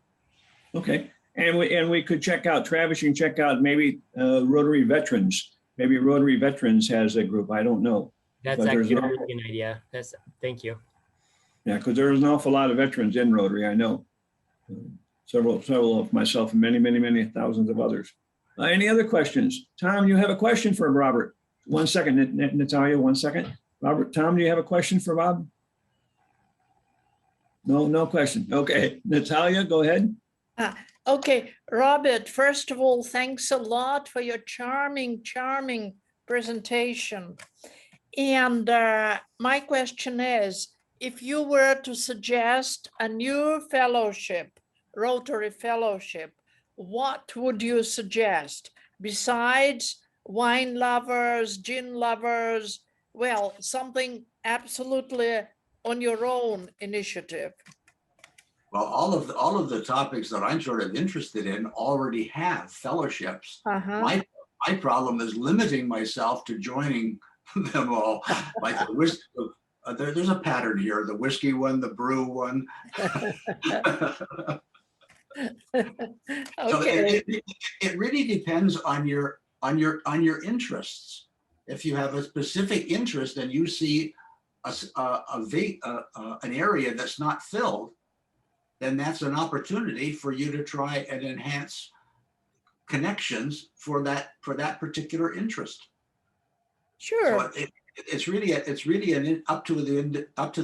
Okay, and we could check out, Travis, you can check out maybe Rotary Veterans. Maybe Rotary Veterans has a group. I don't know. That's But there's actually a no- really good idea. Thank you. Yeah, because there's an awful lot of veterans in Rotary, I know. Several of myself and many thousands of others. Any other questions? Tom, you have a question for Robert? 1 second, Natalia, 1 second. Robert, Tom, do you have a question for Bob? No question. Okay, Natalia, go ahead. Okay, Robert, first of all, thanks a lot for your charming presentation. And my question is, if you were to suggest a new fellowship, Rotary Fellowship, what would you suggest besides wine lovers, gin lovers? Well, something absolutely on your own initiative. Well, all of the topics that I'm sort of interested in already have fellowships. Uh-huh. My problem is limiting myself to joining them all. Like there's a pattern here: the whiskey one, the brew one. So Okay. it really depends on your interests. If you have a specific interest and you see an area that's not filled, then that's an opportunity for you to try and enhance connections for that particular interest. Sure. So it's really up to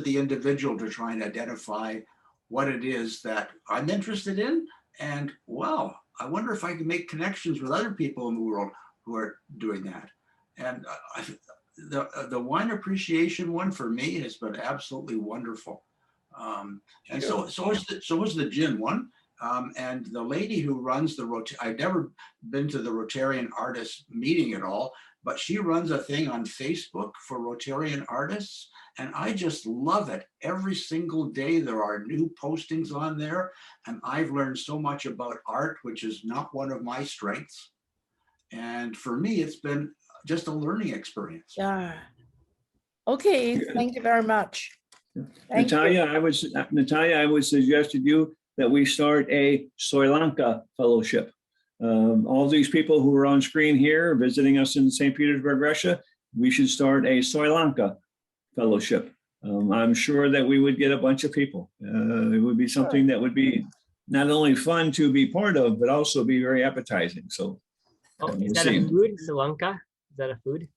the individual to try and identify what it is that I'm interested in, and wow, I wonder if I can make connections with other people in the world who are doing that. And the wine appreciation one for me has been absolutely wonderful. And so was the gin one. And the lady who runs I've never been to the Rotarian artist meeting at all, but she runs a thing on Facebook for Rotarian artists. And I just love it. Every single day there are new postings on there. And I've learned so much about art, which is not one of my strengths. And for me, it's been just a learning experience. Yeah. Okay, thank you very much. Thank Natalia, I would suggest to you that we start a Sri Lanka fellowship. All these people who are on screen here visiting us in St. Petersburg, Russia, we should start a Sri Lanka fellowship. I'm sure that we would get a bunch of people. It would be something that would be not only fun to be part of, but also be very appetizing. So, Is that a food, Sri Lanka? Is that a food?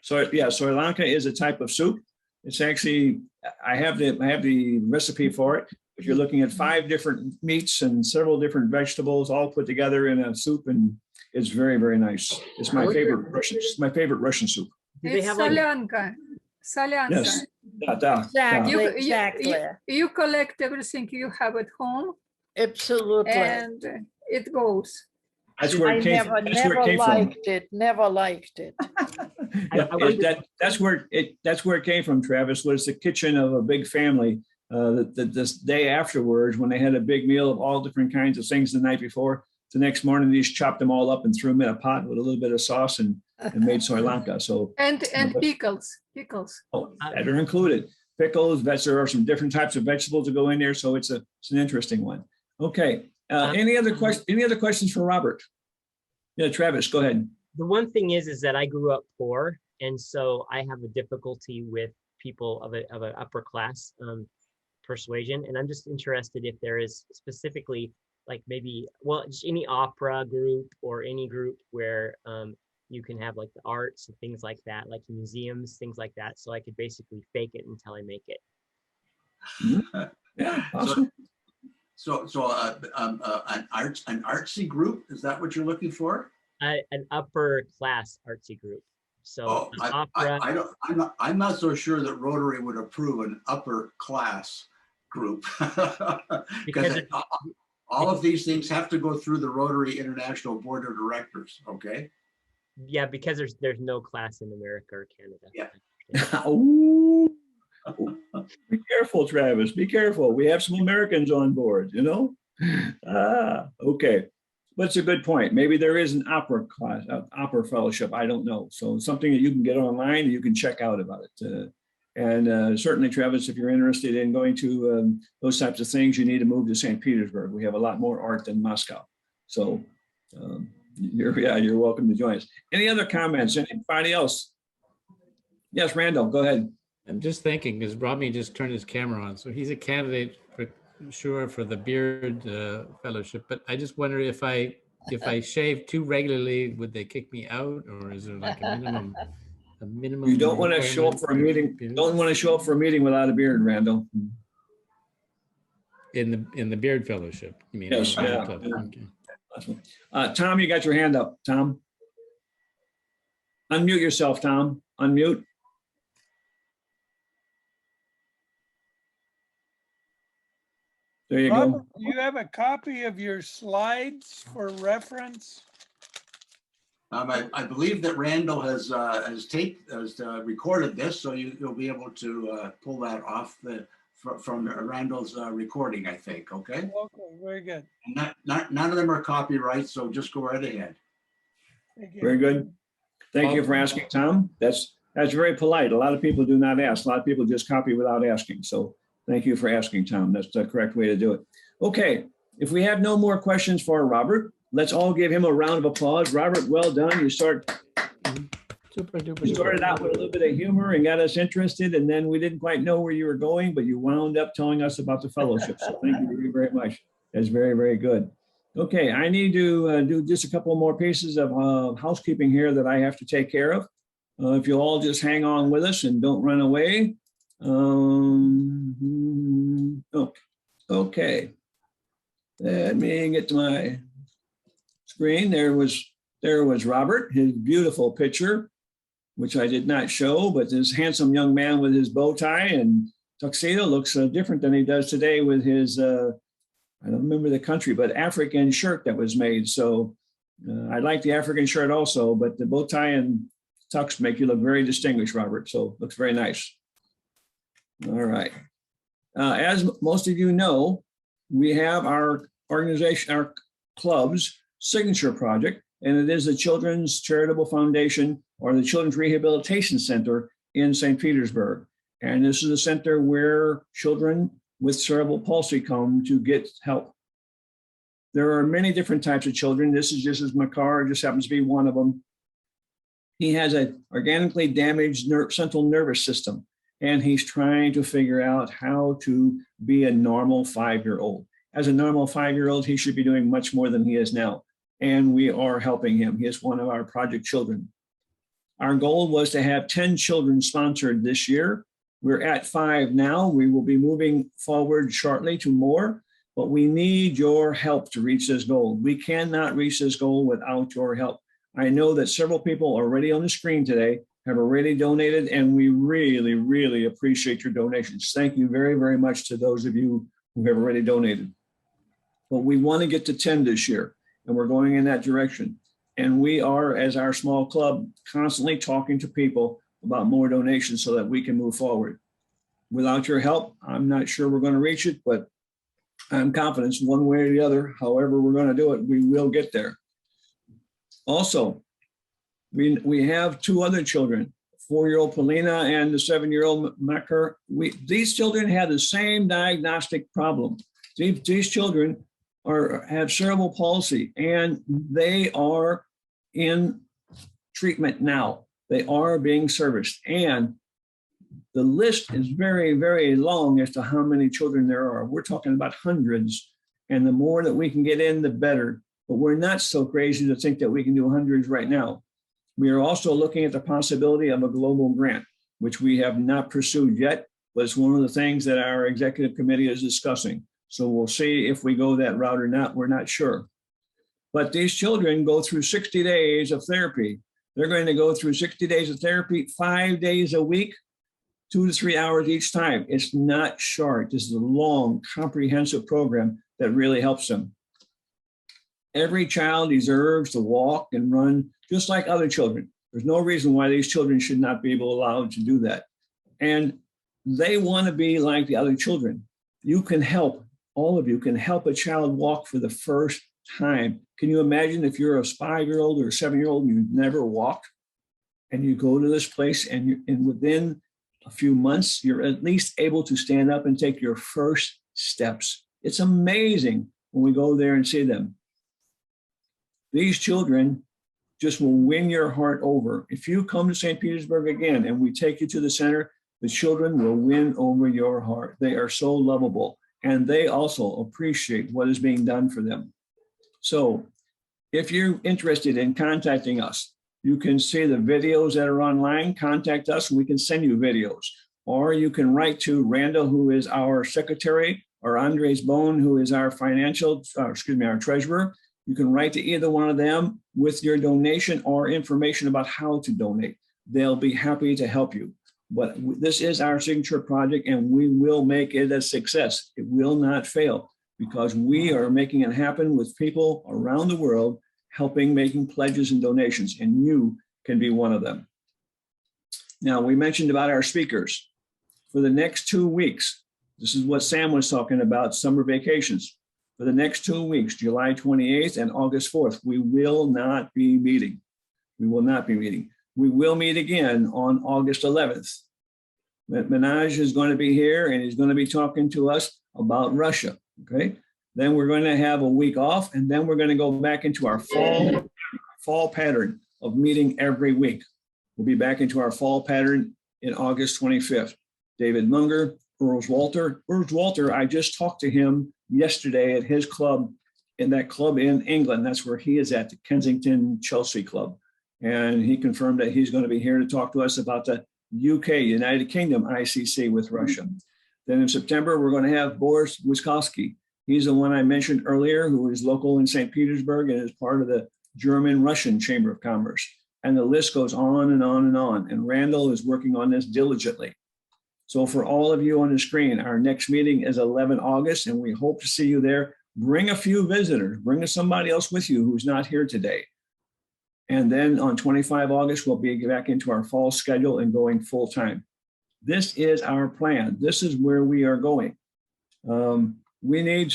So yeah, Sri Lanka is a type of soup. It's actually, I have the recipe for it. But you're looking at 5 different meats and several different vegetables all put together in a soup, and it's very, very nice. It's my favorite Russian soup. Do they It's have like Solyanka. Yes. Exactly. You collect everything you have at home Absolutely. and it goes. That's where I it came never, from. That's where it never came from. liked it, never liked it. Yeah, I wonder- that's where it came from, Travis, was the kitchen of a big family. This day afterwards, when they had a big meal of all different kinds of things the night before, the next morning they just chopped them all up and threw them in a pot with a little bit of sauce and made soy lanka. So And but- pickles. oh, that are included. Pickles, there are some different types of vegetables that go in there, so it's an interesting one. Okay. Any other questions for Robert? Yeah, Travis, go ahead. The one thing is that I grew up poor, and so I have a difficulty with people of an upper class persuasion. And I'm just interested if there is specifically, like maybe, well, just any opera group or any group where you can have like the arts and things like that, like museums, things like that. So I could basically fake it until I make it. Yeah, awesome. So an artsy group, is that what you're looking for? An upper class artsy group. So Oh, an opera. I'm not so sure that Rotary would approve an upper class group. Because all of these things have to go through the Rotary International Board of Directors, okay? Yeah, because there's no class in America or Canada. Yeah. Ooh. Be careful, Travis. Be careful. We have some Americans on board, you know? Okay. But it's a good point. Maybe there is an opera class, opera fellowship. I don't know. So something that you can get online and you can check out about it. And certainly, Travis, if you're interested in going to those types of things, you need to move to St. Petersburg. We have a lot more art than Moscow. So you're welcome to join us. Any other comments? Anybody else? Yes, Randall, go ahead. I'm just thinking, because Robbie just turned his camera on, so he's a candidate for sure for the beard fellowship. But I just wonder if I shave too regularly, would they kick me out, or is there like a minimum? You don't want to show up for a meeting. Don't want to show up for a meeting without a beard, Randall. In the beard fellowship, you mean? Yes. Yeah. Okay. Tom, you got your hand up. Tom, unmute yourself. Tom, unmute. There you Robert, go. do you have a copy of your slides for reference? I believe that Randall has recorded this, so you'll be able to pull that off from Randall's recording, I think. Okay. Okay, very good. None of them are copyright, so just go right ahead. Thank you. Very good. Thank you for asking, Tom. That's very polite. A lot of people do not ask. A lot of people just copy without asking. So thank you for asking, Tom. That's the correct way to do it. Okay, if we have no more questions for Robert, let's all give him a round of applause. Robert, well done. You started out with a little bit of humor and got us interested, and then we didn't quite know where you were going, but you wound up telling us about the fellowship. So thank you very, very much. That's very, very good. Okay, I need to do just a couple more pieces of housekeeping here that I have to take care of. If you'll all just hang on with us and don't run away. Okay. Let me get to my screen. There was Robert, his beautiful picture, which I did not show, but this handsome young man with his bow tie and tuxedo looks different than he does today with his, I don't remember the country, but African shirt that was made. So I like the African shirt also, but the bow tie and tux make you look very distinguished, Robert. So looks very nice. All right. As most of you know, we have our organization, our club's signature project, and it is the Children's Charitable Foundation or the Children's Rehabilitation Center in St. Petersburg. And this is a center where children with cerebral palsy come to get help. There are many different types of children. This is just as Makar, just happens to be one of them. He has an organically damaged central nervous system, and he's trying to figure out how to be a normal 5-year-old. As a normal 5-year-old, he should be doing much more than he is now. And we are helping him. He is one of our project children. Our goal was to have 10 children sponsored this year. We're at 5 now. We will be moving forward shortly to more, but we need your help to reach this goal. We cannot reach this goal without your help. I know that several people already on the screen today have already donated, and we really, really appreciate your donations. Thank you very, very much to those of you who have already donated. But we want to get to 10 this year. and we're going in that direction. And we are, as our small club, constantly talking to people about more donations so that we can move forward. Without your help, I'm not sure we're going to reach it, but I'm confident one way or the other, however we're going to do it, we will get there. Also, we have two other children, 4-year-old Polina and the 7-year-old Makar. These children have the same diagnostic problem. These children have cerebral palsy, and they are in treatment now. They are being serviced, and the list is very, very long as to how many children there are. We're talking about hundreds, and the more that we can get in, the better. But we're not so crazy to think that we can do hundreds right now. We are also looking at the possibility of a global grant, which we have not pursued yet, but it's one of the things that our executive committee is discussing. So we'll see if we go that route or not. We're not sure. But these children go through 60 days of therapy. They're going to go through 60 days of therapy, 5 days a week, 2 to 3 hours each time. It's not short. This is a long, comprehensive program that really helps them. Every child deserves to walk and run just like other children. There's no reason why these children should not be allowed to do that. And they want to be like the other children. You can help, all of you can help a child walk for the first time. Can you imagine if you're a 5-year-old or a 7-year-old and you've never walked, and you go to this place and within a few months, you're at least able to stand up and take your first steps. It's amazing when we go there and see them. These children just will win your heart over. If you come to St. Petersburg again and we take you to the center, the children will win over your heart. They are so lovable, and they also appreciate what is being done for them. So if you're interested in contacting us, you can see the videos that are online. Contact us and we can send you videos. Or you can write to Randall, who is our secretary, or Andres Bone, who is our our treasurer. You can write to either one of them with your donation or information about how to donate. They'll be happy to help you. But this is our signature project, and we will make it a success. It will not fail because we are making it happen with people around the world, making pledges and donations, and you can be one of them. Now, we mentioned about our speakers. For the next 2 weeks, this is what Sam was talking about, summer vacations. For the next 2 weeks, July 28th and August 4th, we will not be meeting. We will not be meeting. We will meet again on August 11th. Minaj is going to be here, and he's going to be talking to us about Russia, okay? Then we're going to have a week off, and then we're going to go back into our fall pattern of meeting every week. We'll be back into our fall pattern in August 25th. David Munger, Urs Walter, I just talked to him yesterday at his club, in that club in England. That's where he is at, the Kensington Chelsea Club. And he confirmed that he's going to be here to talk to us about the UK, United Kingdom ICC with Russia. Then in September, we're going to have Boris Wiskowski. He's the one I mentioned earlier, who is local in St. Petersburg and is part of the German-Russian Chamber of Commerce. And the list goes on and on and on. And Randall is working on this diligently. So for all of you on the screen, our next meeting is 11 August, and we hope to see you there. Bring a few visitors. Bring somebody else with you who's not here today. And then on 25 August, we'll be back into our fall schedule and going full time. This is our plan. This is where we are going. We need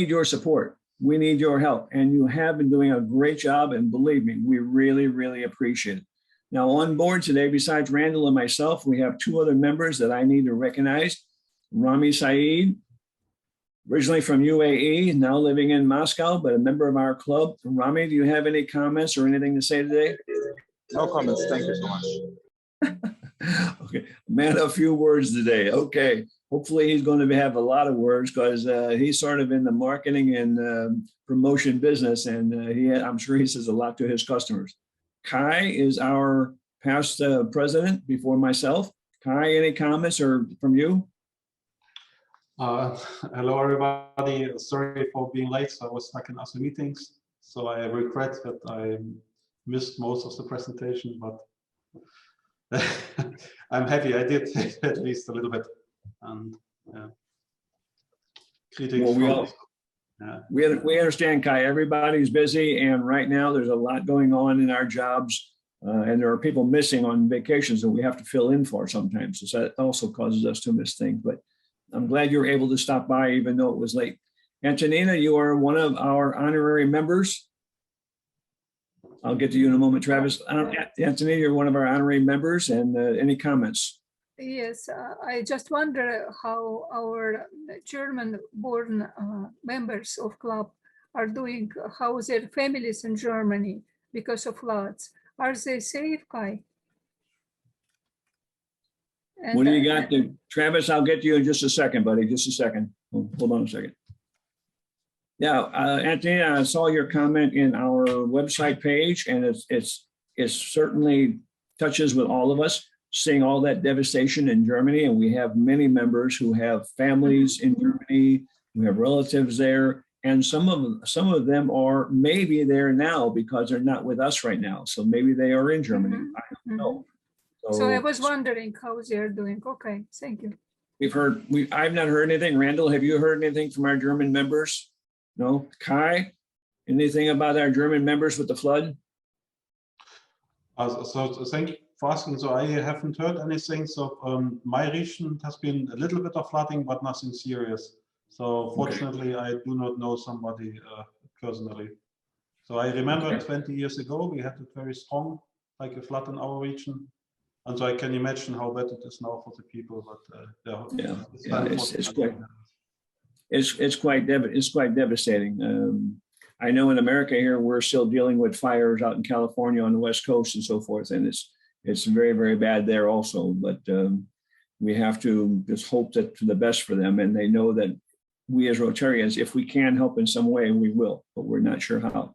your support. We need your help. And you have been doing a great job. And believe me, we really, really appreciate it. Now on board today, besides Randall and myself, we have 2 other members that I need to recognize. Rami Saeed, originally from UAE, now living in Moscow, but a member of our club. Rami, do you have any comments or anything to say today? No comments. Thank you so much. Okay, man, a few words today. Okay, hopefully he's going to have a lot of words because he's sort of in the marketing and promotion business, and I'm sure he says a lot to his customers. Kai is our past president before myself. Kai, any comments or from you? Hello, everybody. Sorry for being late. So I was stuck in other meetings. So I regret that I missed most of the presentation, but I'm happy I did at least a little bit. And greetings. Well, We understand, Kai. Everybody's busy, and right now there's a lot going on in our jobs, and there are people missing on vacations that we have to fill in for sometimes. So that also causes us to miss things. But I'm glad you were able to stop by, even though it was late. Antonina, you are one of our honorary members. I'll get to you in a moment, Travis. Antonina, you're one of our honorary members, and any comments? Yes, I just wonder how our German-born members of club are doing, how their families in Germany because of floods. Are they safe, Kai? And, What do you got to, Travis? I'll get to you in just a second, buddy. Just a second. Hold on a second. Yeah, Anthony, I saw your comment in our website page, and it certainly touches with all of us, seeing all that devastation in Germany. And we have many members who have families in Germany, we have relatives there, and some of them are maybe there now because they're not with us right now. So maybe they are in Germany. I don't know. So I was wondering how they're doing. Okay, thank you. I've not heard anything. Randall, have you heard anything from our German members? No. Kai, anything about our German members with the flood? So thank you for asking. So I haven't heard anything. So my region has been a little bit of flooding, but nothing serious. So fortunately, I do not know somebody personally. So I remember 20 years ago, we had it very strong, like a flood in our region. And so I can imagine how bad it is now for the people. But it's quite devastating. I know in America here, we're still dealing with fires out in California on the West Coast and so forth. And it's very, very bad there also. But we have to just hope that for the best for them. And they know that we as Rotarians, if we can help in some way, we will, but we're not sure how.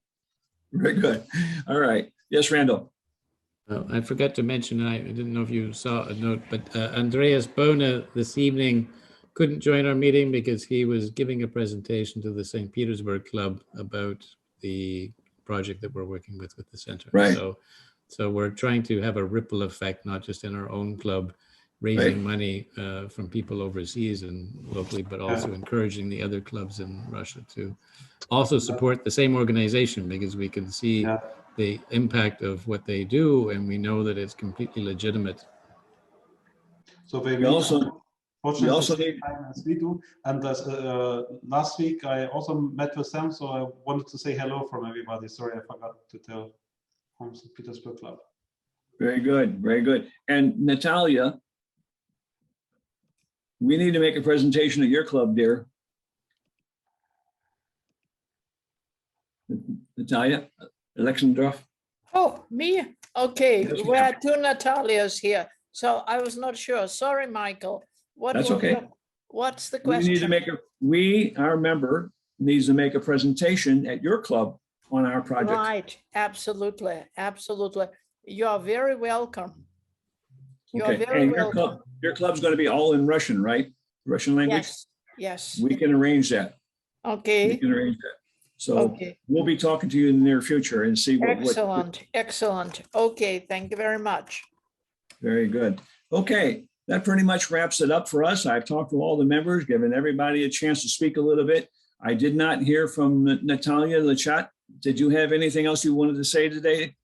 Very good. All right. Yes, Randall. I forgot to mention, I didn't know if you saw a note, but Andreas Bona this evening couldn't join our meeting because he was giving a presentation to the St. Petersburg Club about the project that we're working with the center. Right. So we're trying to have a ripple effect, not just in our own club, raising money from people overseas and locally, but also encouraging the other clubs in Russia to also support the same organization, because we can see the impact of what they do, and we know that it's completely legitimate. So we also need time as we do. And last week I also met with them, so I wanted to say hello from everybody. Sorry, I forgot to tell from St. Petersburg Club. Very good, very good. And Natalia, we need to make a presentation at your club, dear. Natalia Alexandrov. Oh, me? Okay, we had two Natalias here, so I was not sure. Sorry, Michael. That's okay. What's the question? Our member needs to make a presentation at your club on our project. Right, absolutely, absolutely. You are very welcome. You are very welcome. Your club's going to be all in Russian, right? Russian language? Yes. We can arrange that. Okay. We can arrange that. So we'll be talking to you in the near future and see what. Excellent. Okay, thank you very much. Very good. Okay, that pretty much wraps it up for us. I've talked to all the members, given everybody a chance to speak a little bit. I did not hear from Natalia Lechat. Did you have anything else you wanted to say today?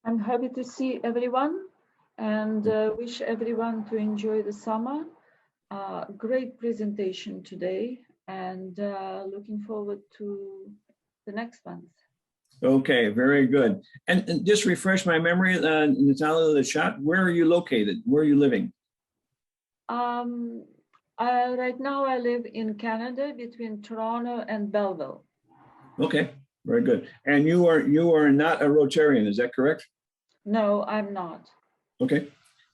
I'm happy to see everyone and wish everyone to enjoy the summer. Great presentation today, and looking forward to the next one. Okay, very good. And just refresh my memory, Natalia Lechat, where are you located? Where are you living? Right now I live in Canada, between Toronto and Belleville. Okay, very good. And you are not a Rotarian, is that correct? No, I'm not. Okay,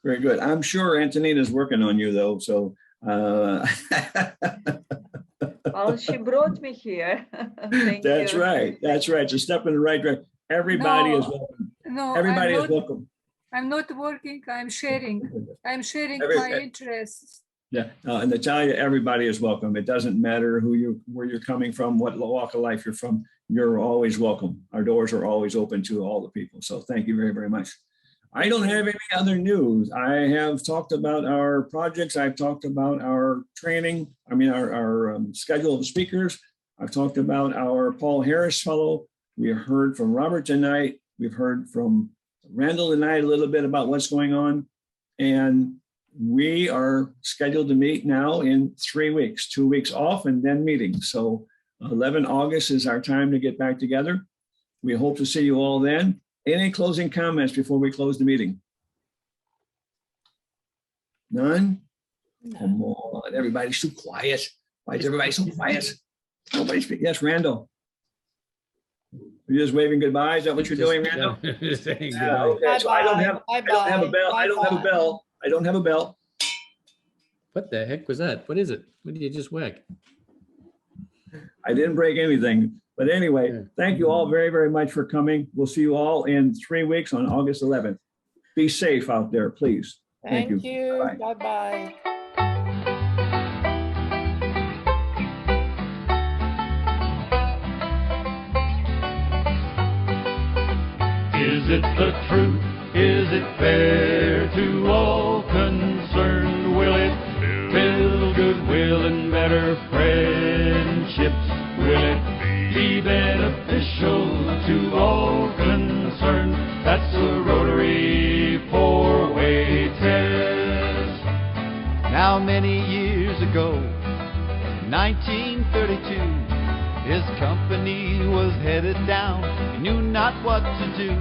very good. I'm sure Antonina's working on you though, so. Well, she brought me here. That's right. That's right. It's a step in the right direction. Everybody is welcome. No, everybody is welcome. I'm not working. I'm sharing. I'm sharing my interests. Yeah, and Natalia, everybody is welcome. It doesn't matter where you're coming from, what walk of life you're from. You're always welcome. Our doors are always open to all the people. So thank you very, very much. I don't have any other news. I have talked about our projects. I've talked about our training. I mean, our schedule of speakers. I've talked about our Paul Harris Fellow. We heard from Robert tonight. We've heard from Randall tonight a little bit about what's going on. And we are scheduled to meet now in 3 weeks, 2 weeks off and then meeting. So 11 August is our time to get back together. We hope to see you all then. Any closing comments before we close the meeting? None? Come on, everybody's too quiet. Why is everybody so quiet? Nobody speak. Yes, Randall. You're just waving goodbye. Is that what you're doing, Randall? Saying Yeah, goodbye. okay, so I don't have a bell. I don't have a bell. I don't have a bell. What the heck was that? What is it? What did you just whack? I didn't break anything. But anyway, thank you all very, very much for coming. We'll see you all in 3 weeks on August 11th. Be safe out there, please. Thank you. Bye-bye. Bye-bye. Is it the truth? Is it fair to all concerned? Will it build goodwill and better friendships? Will it be beneficial to all concerned? That's a Rotary four-way test. Now many years ago, 1932, his company was headed down, he knew not what to do.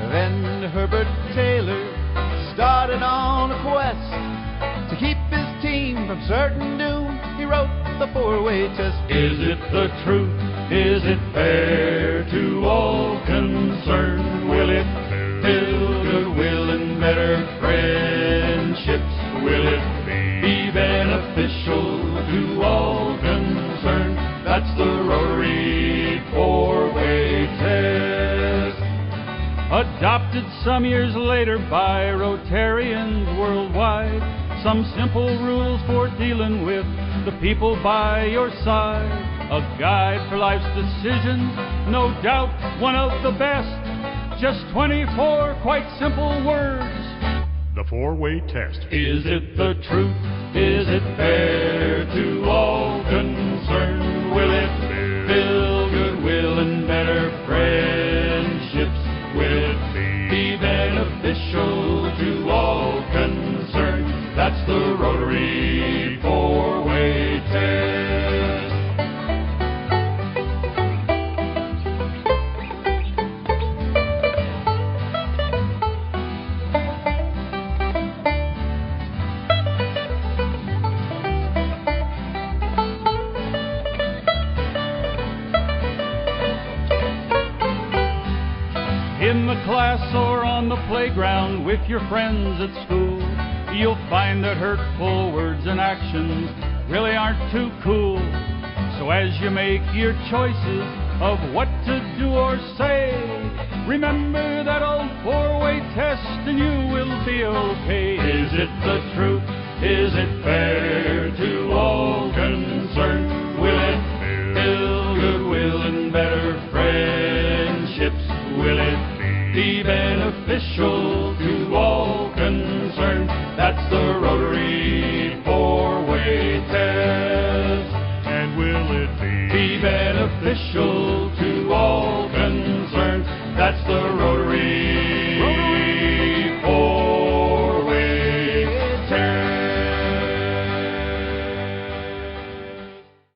Then Herbert Taylor started on a quest to keep his team from certain doom. He wrote the four-way test. Is it the truth? Is it fair to all concerned? Will it build goodwill and better friendships? Will it be beneficial to all concerned? That's the Rotary four-way test. Adopted some years later by Rotarians worldwide, some simple rules for dealing with the people by your side. A guide for life's decisions, no doubt one of the best. Just 24 quite simple words. The four-way test. Is it the truth? Is it fair to all concerned? Will it build goodwill and better friendships? Will it be beneficial to all concerned? That's the Rotary four-way test. In the class or on the playground with your friends at school, you'll find that hurtful words and actions really aren't too cool. So as you make your choices of what to do or say, remember that old four-way test and you will be okay. Is it the truth? Is it fair to all concerned? Will it build goodwill and better friendships? Will it be beneficial to all concerned? That's the Rotary four-way test. And will it be beneficial